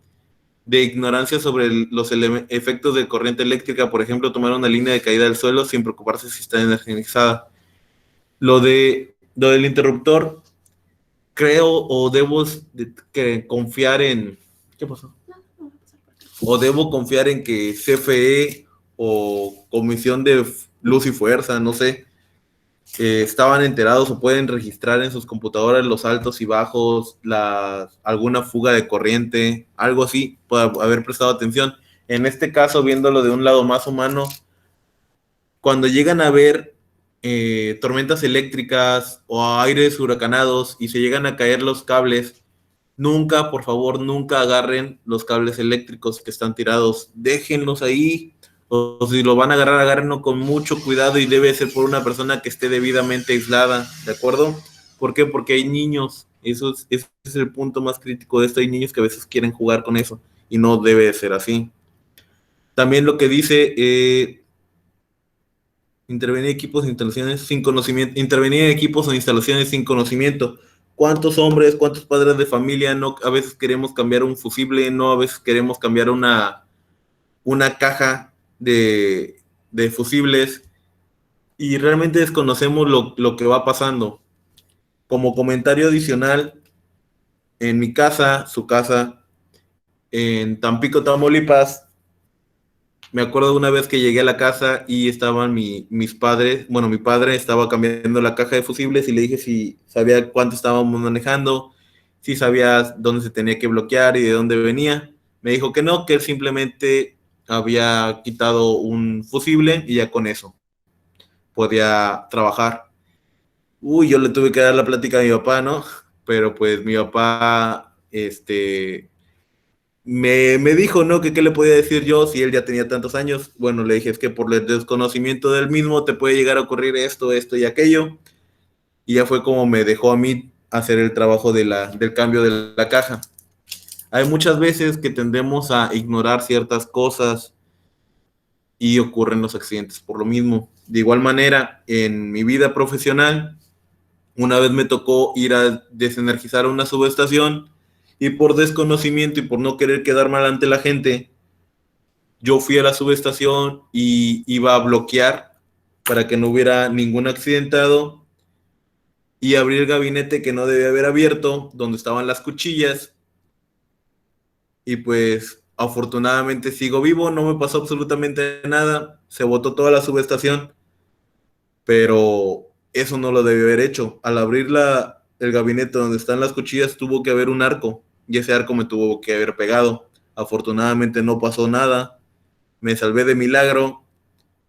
A: de ignorancia sobre los efectos de corriente eléctrica. Por ejemplo, tomar una línea de caída del suelo sin preocuparse si está energizada. Lo del interruptor, creo o debo confiar en... ¿Qué pasó? O debo confiar en que CFE o Comisión de Luz y Fuerza, no sé, estaban enterados o pueden registrar en sus computadoras los altos y bajos, alguna fuga de corriente, algo así, puede haber prestado atención. En este caso, viéndolo de un lado más humano, cuando llegan a ver tormentas eléctricas o aires huracanados y se llegan a caer los cables, nunca, por favor, nunca agarren los cables eléctricos que están tirados. Déjenlos ahí. O si lo van a agarrar, agárrenlo con mucho cuidado, y debe ser por una persona que esté debidamente aislada, ¿de acuerdo? ¿Por qué? Porque hay niños. Ese es el punto más crítico de esto. Hay niños que a veces quieren jugar con eso y no debe ser así. También lo que dice... intervenir equipos e instalaciones sin conocimiento. Intervenir en equipos o instalaciones sin conocimiento. ¿Cuántos hombres, cuántos padres de familia no a veces queremos cambiar un fusible, no a veces queremos cambiar una caja de fusibles, y realmente desconocemos lo que va pasando? Como comentario adicional, en mi casa, su casa, en Tampico, Tamaulipas, me acuerdo de una vez que llegué a la casa y estaban mis padres, bueno, mi padre estaba cambiando la caja de fusibles, y le dije si sabía cuánto estábamos manejando, si sabía dónde se tenía que bloquear y de dónde venía. Me dijo que no, que él simplemente había quitado un fusible y ya con eso podía trabajar. Yo le tuve que dar la plática a mi papá, ¿no? Pero pues mi papá, me dijo, ¿no? Que qué le podía decir yo si él ya tenía tantos años. Bueno, le dije, es que por el desconocimiento del mismo te puede llegar a ocurrir esto, esto y aquello. Y ya fue como me dejó a mí hacer el trabajo del cambio de la caja. Hay muchas veces que tendemos a ignorar ciertas cosas y ocurren los accidentes por lo mismo. De igual manera, en mi vida profesional, una vez me tocó ir a desenergizar una subestación y por desconocimiento y por no querer quedar mal ante la gente, yo fui a la subestación y iba a bloquear para que no hubiera ningún accidentado y abrí el gabinete que no debía haber abierto, donde estaban las cuchillas, y pues afortunadamente sigo vivo, no me pasó absolutamente nada, se botó toda la subestación, pero eso no lo debió haber hecho. Al abrir el gabinete donde están las cuchillas tuvo que haber un arco y ese arco me tuvo que haber pegado. Afortunadamente no pasó nada, me salvé de milagro,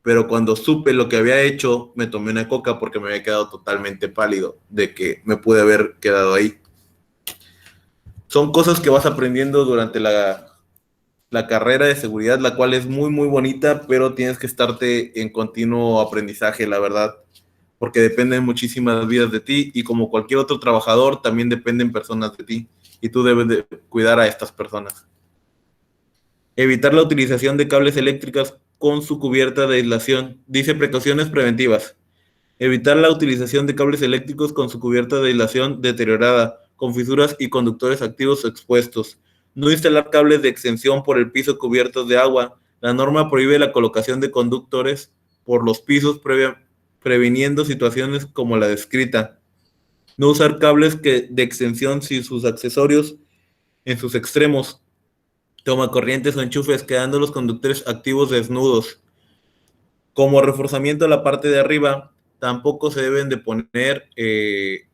A: pero cuando supe lo que había hecho me tomé una coca porque me había quedado totalmente pálido de que me pude haber quedado ahí. Son cosas que vas aprendiendo durante la carrera de seguridad, la cual es muy, muy bonita, pero tienes que estarte en continuo aprendizaje, la verdad, porque dependen muchísimas vidas de ti y como cualquier otro trabajador, también dependen personas de ti y tú debes de cuidar a estas personas. Evitar la utilización de cables eléctricos con su cubierta de aislación. Dice precauciones preventivas. Evitar la utilización de cables eléctricos con su cubierta de aislación deteriorada, con fisuras y conductores activos o expuestos. No instalar cables de extensión por el piso cubiertos de agua. La norma prohíbe la colocación de conductores por los pisos previniendo situaciones como la descrita. No usar cables de extensión sin sus accesorios en sus extremos. Toma corrientes o enchufes, quedando los conductores activos desnudos. Como reforzamiento a la parte de arriba, tampoco se deben de poner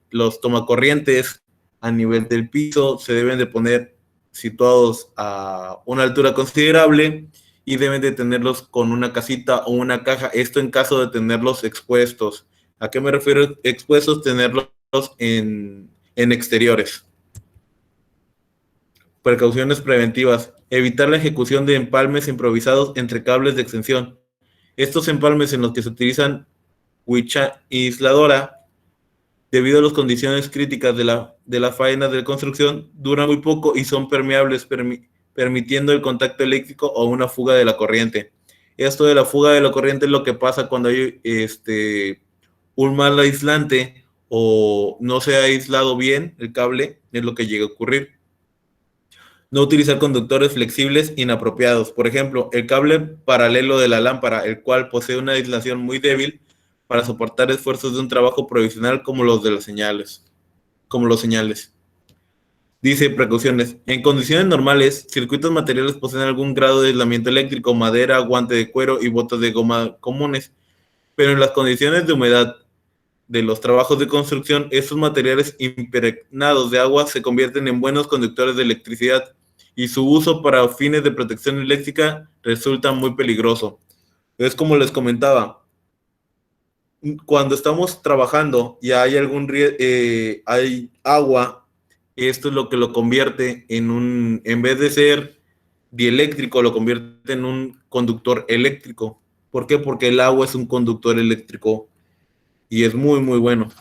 A: los tomacorrientes a nivel del piso, se deben de poner situados a una altura considerable y deben de tenerlos con una casita o una caja, esto en caso de tenerlos expuestos. ¿A qué me refiero expuestos? Tenerlos en exteriores. Precauciones preventivas. Evitar la ejecución de empalmes improvisados entre cables de extensión. Estos empalmes en los que se utilizan wincha aisladora, debido a las condiciones críticas de la faena de construcción, duran muy poco y son permeables, permitiendo el contacto eléctrico o una fuga de la corriente. Esto de la fuga de la corriente es lo que pasa cuando hay un mal aislante o no se ha aislado bien el cable, es lo que llega a ocurrir. No utilizar conductores flexibles inapropiados. Por ejemplo, el cable paralelo de la lámpara, el cual posee una aislación muy débil para soportar esfuerzos de un trabajo provisional como los señales. Dice precauciones. En condiciones normales, circuitos materiales poseen algún grado de aislamiento eléctrico, madera, guante de cuero y botas de goma comunes. Pero en las condiciones de humedad de los trabajos de construcción, estos materiales impregnados de agua se convierten en buenos conductores de electricidad y su uso para fines de protección eléctrica resulta muy peligroso. Es como les comentaba, cuando estamos trabajando y hay hay agua, esto es lo que lo convierte en vez de ser dieléctrico, lo convierte en un conductor eléctrico. ¿Por qué? Porque el agua es un conductor eléctrico y es muy, muy bueno.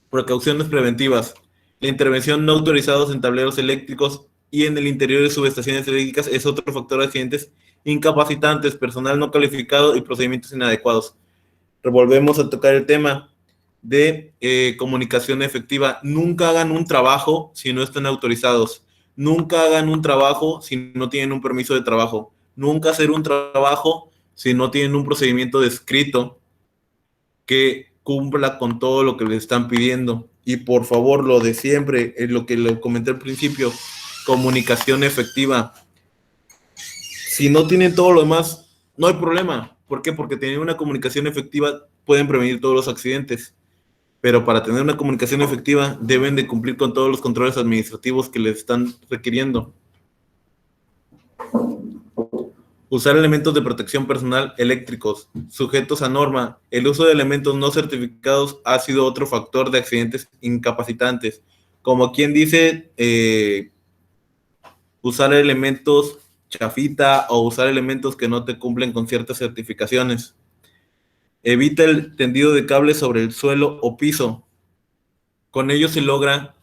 A: Precauciones preventivas. La intervención no autorizados en tableros eléctricos y en el interior de subestaciones eléctricas es otro factor de accidentes incapacitantes, personal no calificado y procedimientos inadecuados. Volvemos a tocar el tema de comunicación efectiva. Nunca hagan un trabajo si no están autorizados. Nunca hagan un trabajo si no tienen un permiso de trabajo. Nunca hacer un trabajo si no tienen un procedimiento descrito que cumpla con todo lo que le están pidiendo. Y por favor, lo de siempre, es lo que le comenté al principio, comunicación efectiva. Si no tienen todo lo demás, no hay problema. ¿Por qué? Porque teniendo una comunicación efectiva pueden prevenir todos los accidentes. Pero para tener una comunicación efectiva deben de cumplir con todos los controles administrativos que les están requiriendo. Usar elementos de protección personal eléctricos sujetos a norma. El uso de elementos no certificados ha sido otro factor de accidentes incapacitantes. Como quien dice, usar elementos chafita o usar elementos que no te cumplen con ciertas certificaciones. Evita el tendido de cables sobre el suelo o piso. Con ello se logra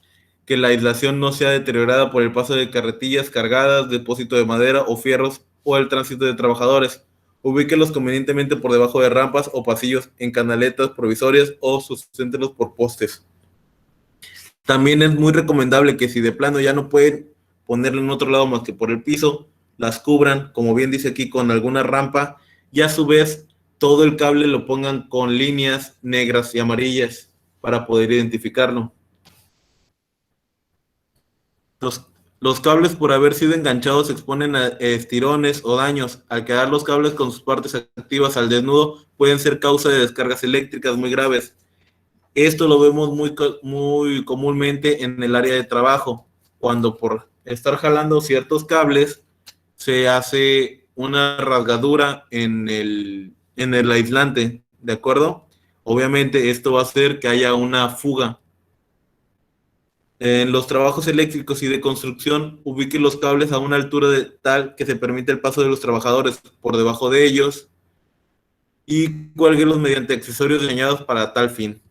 A: que la aislación no sea deteriorada por el paso de carretillas cargadas, depósito de madera o fierros o el tránsito de trabajadores. Ubíquelos convenientemente por debajo de rampas o pasillos, en canaletas provisorias o susténtelos por postes. También es muy recomendable que si de plano ya no pueden ponerlo en otro lado más que por el piso, las cubran, como bien dice aquí, con alguna rampa, y a su vez todo el cable lo pongan con líneas negras y amarillas para poder identificarlo. Los cables, por haber sido enganchados, se exponen a estirones o daños. Al quedar los cables con sus partes activas al desnudo, pueden ser causa de descargas eléctricas muy graves. Esto lo vemos muy comúnmente en el área de trabajo, cuando por estar jalando ciertos cables se hace una rasgadura en el aislante, ¿de acuerdo? Obviamente esto va a hacer que haya una fuga. En los trabajos eléctricos y de construcción, ubique los cables a una altura tal que se permite el paso de los trabajadores por debajo de ellos y cuélguelos mediante accesorios diseñados para tal fin.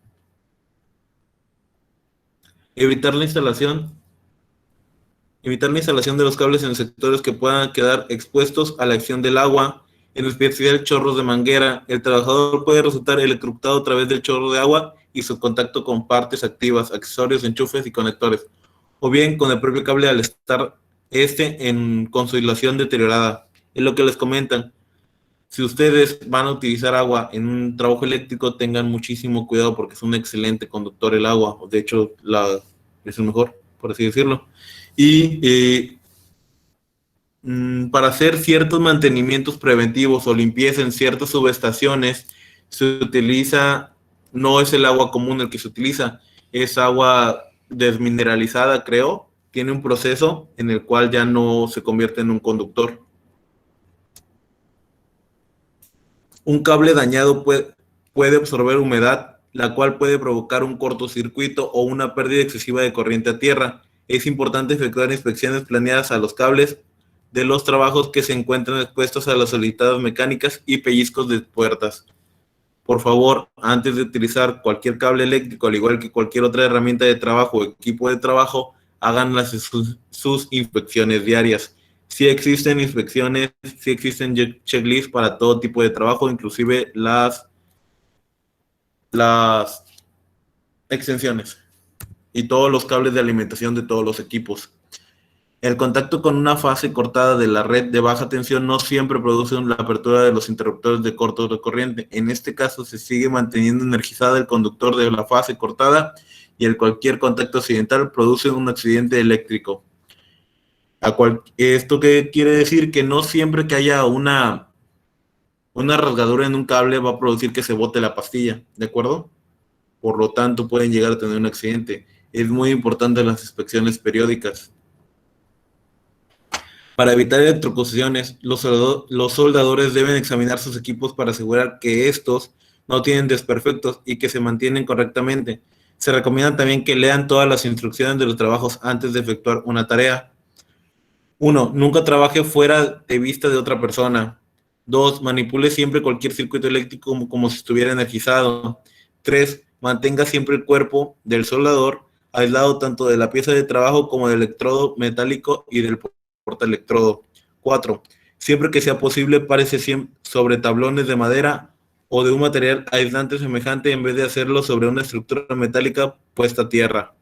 A: Evitar la instalación de los cables en sectores que puedan quedar expuestos a la acción del agua, en especial chorros de manguera. El trabajador puede resultar electrocutado a través del chorro de agua y su contacto con partes activas, accesorios, enchufes y conectores, o bien con el propio cable al estar con su aislación deteriorada. Es lo que les comentan. Si ustedes van a utilizar agua en un trabajo eléctrico, tengan muchísimo cuidado porque es un excelente conductor el agua. De hecho, es el mejor, por así decirlo. Y para hacer ciertos mantenimientos preventivos o limpieza en ciertas subestaciones, no es el agua común el que se utiliza, es agua desmineralizada, creo. Tiene un proceso en el cual ya no se convierte en un conductor. Un cable dañado puede absorber humedad, la cual puede provocar un cortocircuito o una pérdida excesiva de corriente a tierra. Es importante efectuar inspecciones planeadas a los cables de los trabajos que se encuentran expuestos a las solicitadas mecánicas y pellizcos de puertas. Por favor, antes de utilizar cualquier cable eléctrico, al igual que cualquier otra herramienta de trabajo o equipo de trabajo, hagan sus inspecciones diarias. Sí existen inspecciones, sí existen checklists para todo tipo de trabajo, inclusive las extensiones y todos los cables de alimentación de todos los equipos. El contacto con una fase cortada de la red de baja tensión no siempre produce la apertura de los interruptores de corto de corriente. En este caso se sigue manteniendo energizada el conductor de la fase cortada y cualquier contacto accidental produce un accidente eléctrico. ¿Esto qué quiere decir? Que no siempre que haya una rasgadura en un cable va a producir que se bote la pastilla, ¿de acuerdo? Por lo tanto, pueden llegar a tener un accidente. Es muy importante las inspecciones periódicas. Para evitar electrocuciones, los soldadores deben examinar sus equipos para asegurar que estos no tienen desperfectos y que se mantienen correctamente. Se recomienda también que lean todas las instrucciones de los trabajos antes de efectuar una tarea. 1. Nunca trabaje fuera de vista de otra persona. 2. Manipule siempre cualquier circuito eléctrico como si estuviera energizado. 3. Mantenga siempre el cuerpo del soldador aislado tanto de la pieza de trabajo como del electrodo metálico y del portaelectrodo. 4. Siempre que sea posible, párese sobre tablones de madera o de un material aislante semejante en vez de hacerlo sobre una estructura metálica puesta a tierra.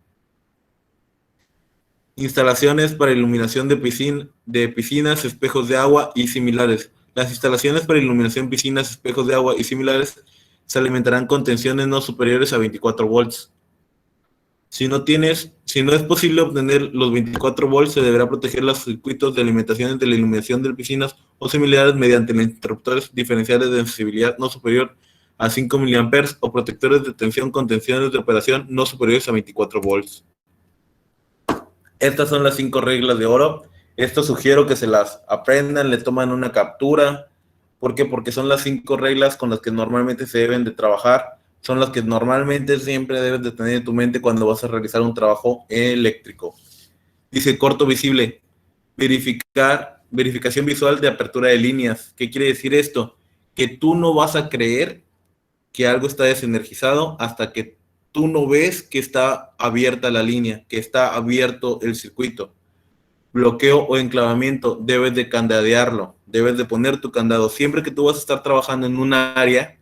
A: Instalaciones para iluminación de piscinas, espejos de agua y similares. Las instalaciones para iluminación de piscinas, espejos de agua y similares se alimentarán con tensiones no superiores a 24 volts. Si no es posible obtener los 24 volts, se deberá proteger los circuitos de alimentación de la iluminación de piscinas o similares mediante interruptores diferenciales de sensibilidad no superior a 5 mA o protectores de tensión con tensiones de operación no superiores a 24 volts. Estas son las 5 reglas de oro. Esto sugiero que se las aprendan, le toman una captura. ¿Por qué? Porque son las 5 reglas con las que normalmente se deben de trabajar. Son las que normalmente siempre debes de tener en tu mente cuando vas a realizar un trabajo eléctrico. Dice corto visible. Verificación visual de apertura de líneas. ¿Qué quiere decir esto? Que tú no vas a creer que algo está desenergizado hasta que tú no ves que está abierta la línea, que está abierto el circuito. Bloqueo o enclavamiento, debes de candadearlo, debes de poner tu candado. Siempre que tú vas a estar trabajando en un área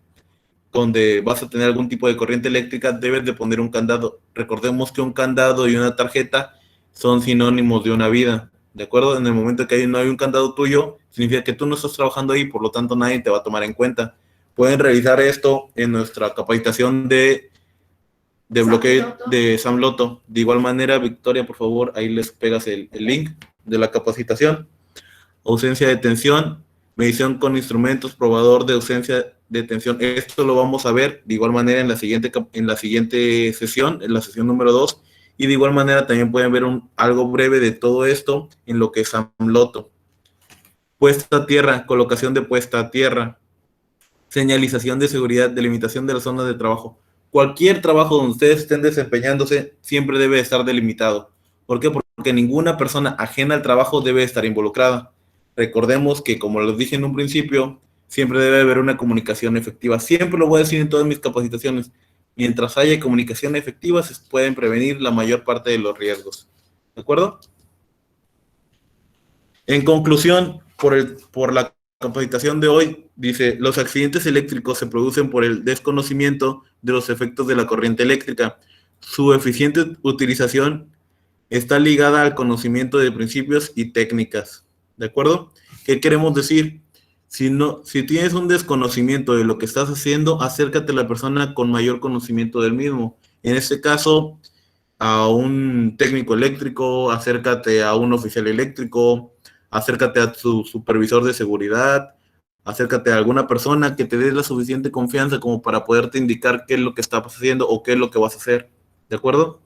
A: donde vas a tener algún tipo de corriente eléctrica, debes de poner un candado. Recordemos que un candado y una tarjeta son sinónimos de una vida, ¿de acuerdo? En el momento que no hay un candado tuyo, significa que tú no estás trabajando ahí, por lo tanto nadie te va a tomar en cuenta. Pueden realizar esto en nuestra capacitación de bloqueo de Sam Loto. De igual manera, Victoria, por favor, ahí les pegas el link de la capacitación. Ausencia de tensión, medición con instrumentos, probador de ausencia de tensión. Esto lo vamos a ver de igual manera en la siguiente sesión, en la sesión número 2. Y de igual manera también pueden ver algo breve de todo esto en lo que es Sam Loto. Puesta a tierra, colocación de puesta a tierra, señalización de seguridad, delimitación de las zonas de trabajo. Cualquier trabajo donde ustedes estén desempeñándose siempre debe estar delimitado. ¿Por qué? Porque ninguna persona ajena al trabajo debe estar involucrada. Recordemos que, como les dije en un principio, siempre debe haber una comunicación efectiva. Siempre lo voy a decir en todas mis capacitaciones. Mientras haya comunicación efectiva, se pueden prevenir la mayor parte de los riesgos. ¿De acuerdo? En conclusión, por la capacitación de hoy, dice, los accidentes eléctricos se producen por el desconocimiento de los efectos de la corriente eléctrica. Su eficiente utilización está ligada al conocimiento de principios y técnicas. ¿De acuerdo? ¿Qué queremos decir? Si tienes un desconocimiento de lo que estás haciendo, acércate a la persona con mayor conocimiento del mismo. En este caso, a un técnico eléctrico, acércate a un oficial eléctrico, acércate a tu supervisor de seguridad, acércate a alguna persona que te dé la suficiente confianza como para poderte indicar qué es lo que estás haciendo o qué es lo que vas a hacer. ¿De acuerdo?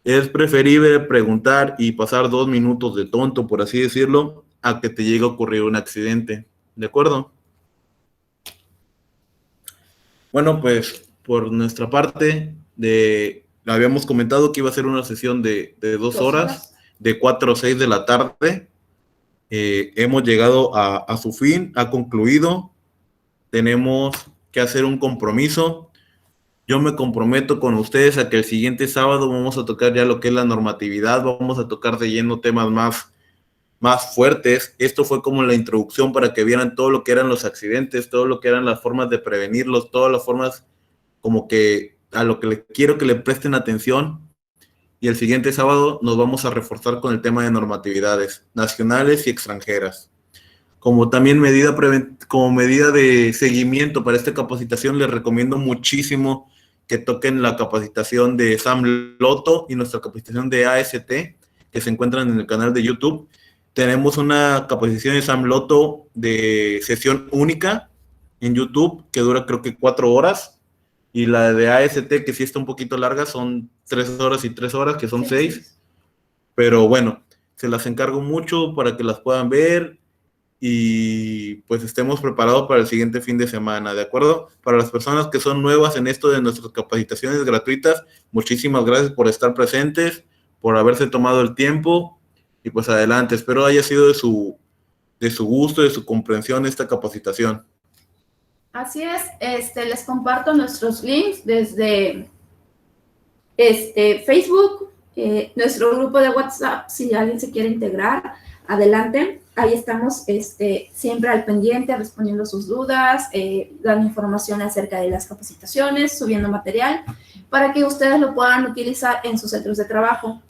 A: Es preferible preguntar y pasar 2 minutos de tonto, por así decirlo, a que te llegue a ocurrir un accidente. ¿De acuerdo? Bueno, pues por nuestra parte, habíamos comentado que iba a ser una sesión de 2 horas, de 4 a 6 de la tarde. Hemos llegado a su fin, ha concluido. Tenemos que hacer un compromiso. Yo me comprometo con ustedes a que el siguiente sábado vamos a tocar ya lo que es la normatividad, vamos a tocar de lleno temas más fuertes. Esto fue como la introducción para que vieran todo lo que eran los accidentes, todo lo que eran las formas de prevenirlos, todas las formas como que a lo que quiero que le presten atención. Y el siguiente sábado nos vamos a reforzar con el tema de normatividades nacionales y extranjeras. Como también como medida de seguimiento para esta capacitación, les recomiendo muchísimo que toquen la capacitación de Sam Loto y nuestra capacitación de AST, que se encuentran en el canal de YouTube. Tenemos una capacitación de Sam Loto de sesión única en YouTube, que dura creo que 4 horas, y la de AST, que sí está un poquito larga, son 3 horas y 3 horas, que son 6. Pero bueno, se las encargo mucho para que las puedan ver y pues estemos preparados para el siguiente fin de semana, ¿de acuerdo? Para las personas que son nuevas en esto de nuestras capacitaciones gratuitas, muchísimas gracias por estar presentes, por haberse tomado el tiempo y pues adelante. Espero haya sido de su gusto, de su comprensión esta capacitación.
B: Así es, les comparto nuestros links desde Facebook, nuestro grupo de WhatsApp, si alguien se quiere integrar, adelante. Ahí estamos siempre al pendiente, respondiendo sus dudas, dando información acerca de las capacitaciones, subiendo material, para que ustedes lo puedan utilizar en sus centros de trabajo.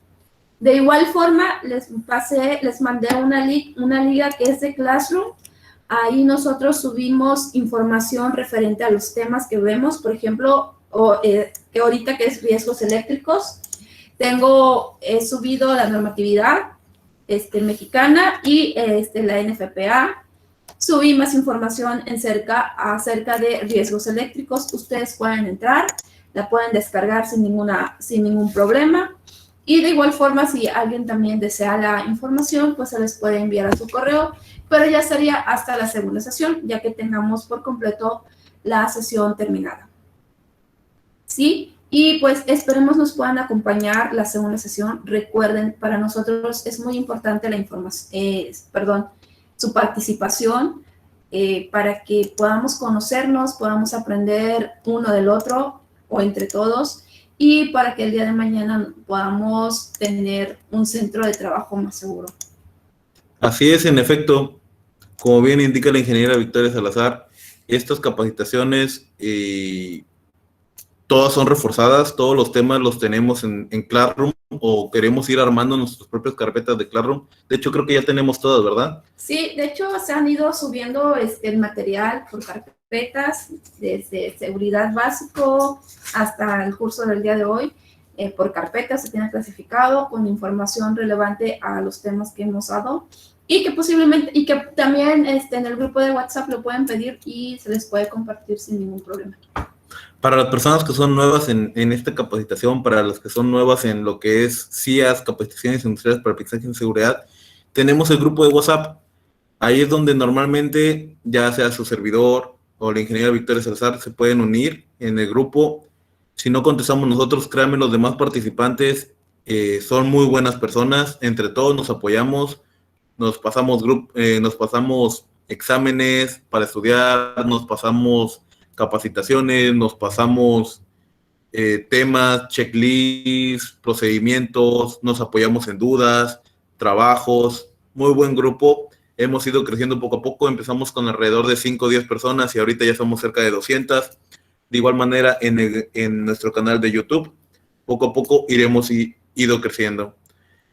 B: De igual forma, les mandé una liga que es de Classroom. Ahí nosotros subimos información referente a los temas que vemos, por ejemplo, que ahorita que es riesgos eléctricos. He subido la normatividad mexicana y la NFPA. Subí más información acerca de riesgos eléctricos. Ustedes pueden entrar, la pueden descargar sin ningún problema. Y de igual forma, si alguien también desea la información, pues se les puede enviar a su correo, pero ya sería hasta la segunda sesión, ya que tengamos por completo la sesión terminada. ¿Sí? Y pues esperemos nos puedan acompañar la segunda sesión. Recuerden, para nosotros es muy importante su participación para que podamos conocernos, podamos aprender uno del otro o entre todos y para que el día de mañana podamos tener un centro de trabajo más seguro.
A: Así es, en efecto, como bien indica la ingeniera Victoria Salazar, estas capacitaciones todas son reforzadas, todos los temas los tenemos en Classroom o queremos ir armando nuestras propias carpetas de Classroom. De hecho, creo que ya tenemos todas, ¿verdad?
B: Sí, de hecho se han ido subiendo el material por carpetas, desde seguridad básico hasta el curso del día de hoy. Por carpetas se tiene clasificado con información relevante a los temas que hemos dado y que posiblemente, y que también en el grupo de WhatsApp lo pueden pedir y se les puede compartir sin ningún problema.
A: Para las personas que son nuevas en esta capacitación, para las que son nuevas en lo que es CIAS, Capacitaciones Industriales para Aprendizaje en Seguridad, tenemos el grupo de WhatsApp. Ahí es donde normalmente, ya sea su servidor o la ingeniera Victoria Salazar, se pueden unir en el grupo. Si no contestamos nosotros, créanme, los demás participantes son muy buenas personas. Entre todos nos apoyamos, nos pasamos exámenes para estudiar, nos pasamos capacitaciones, nos pasamos temas, checklists, procedimientos, nos apoyamos en dudas, trabajos. Muy buen grupo. Hemos ido creciendo poco a poco. Empezamos con alrededor de 5 o 10 personas y ahorita ya somos cerca de 200. De igual manera, en nuestro canal de YouTube, poco a poco iremos ido creciendo.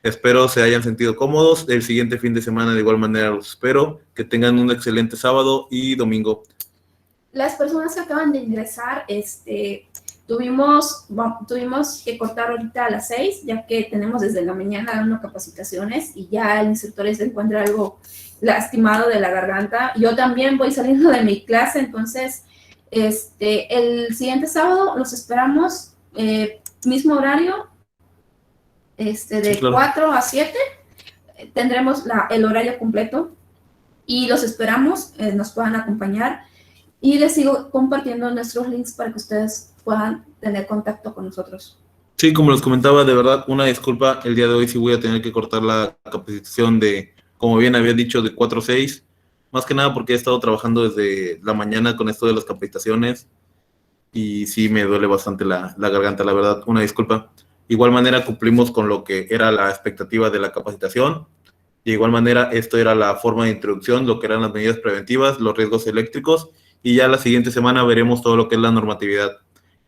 A: Espero se hayan sentido cómodos. El siguiente fin de semana de igual manera los espero. Que tengan un excelente sábado y domingo.
B: Las personas que acaban de ingresar, tuvimos que cortar ahorita a las 6, ya que tenemos desde la mañana dando capacitaciones y ya el instructor se encuentra algo lastimado de la garganta. Yo también voy saliendo de mi clase, entonces el siguiente sábado los esperamos, mismo horario, de sí, claro. 4 a 7, tendremos el horario completo y los esperamos, nos puedan acompañar. Y les sigo compartiendo nuestros links para que ustedes puedan tener contacto con nosotros.
A: Sí, como les comentaba, de verdad, una disculpa. El día de hoy sí voy a tener que cortar la capacitación de, como bien había dicho, de 4 a 6. Más que nada porque he estado trabajando desde la mañana con esto de las capacitaciones. Y sí me duele bastante la garganta, la verdad. Una disculpa. De igual manera cumplimos con lo que era la expectativa de la capacitación. De igual manera, esto era la forma de introducción, lo que eran las medidas preventivas, los riesgos eléctricos. Y ya la siguiente semana veremos todo lo que es la normatividad.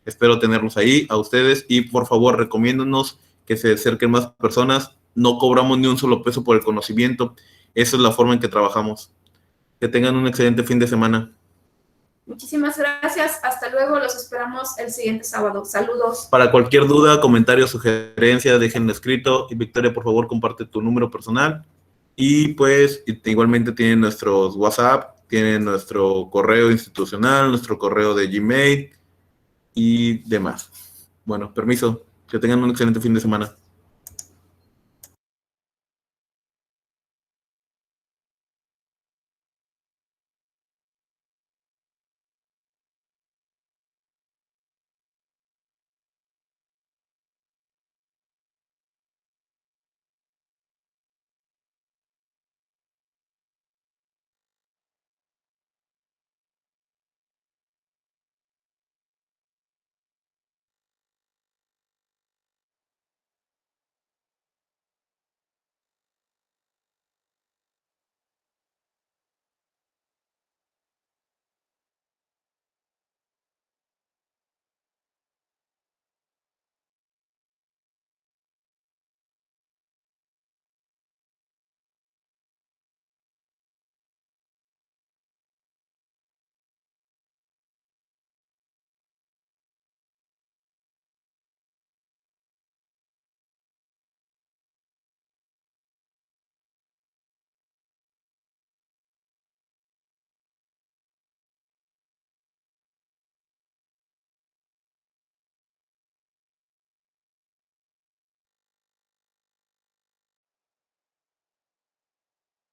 A: Espero tenerlos ahí, a ustedes, y por favor recomiéndonos que se acerquen más personas. No cobramos ni un solo peso por el conocimiento. Esa es la forma en que trabajamos. Que tengan un excelente fin de semana.
B: Muchísimas gracias. Hasta luego. Los esperamos el siguiente sábado. Saludos.
A: Para cualquier duda, comentario, sugerencia, déjenlo escrito. Y Victoria, por favor, comparte tu número personal. Y pues igualmente tienen nuestros WhatsApp, tienen nuestro correo institucional, nuestro correo de Gmail y demás. Bueno, permiso. Que tengan un excelente fin de semana.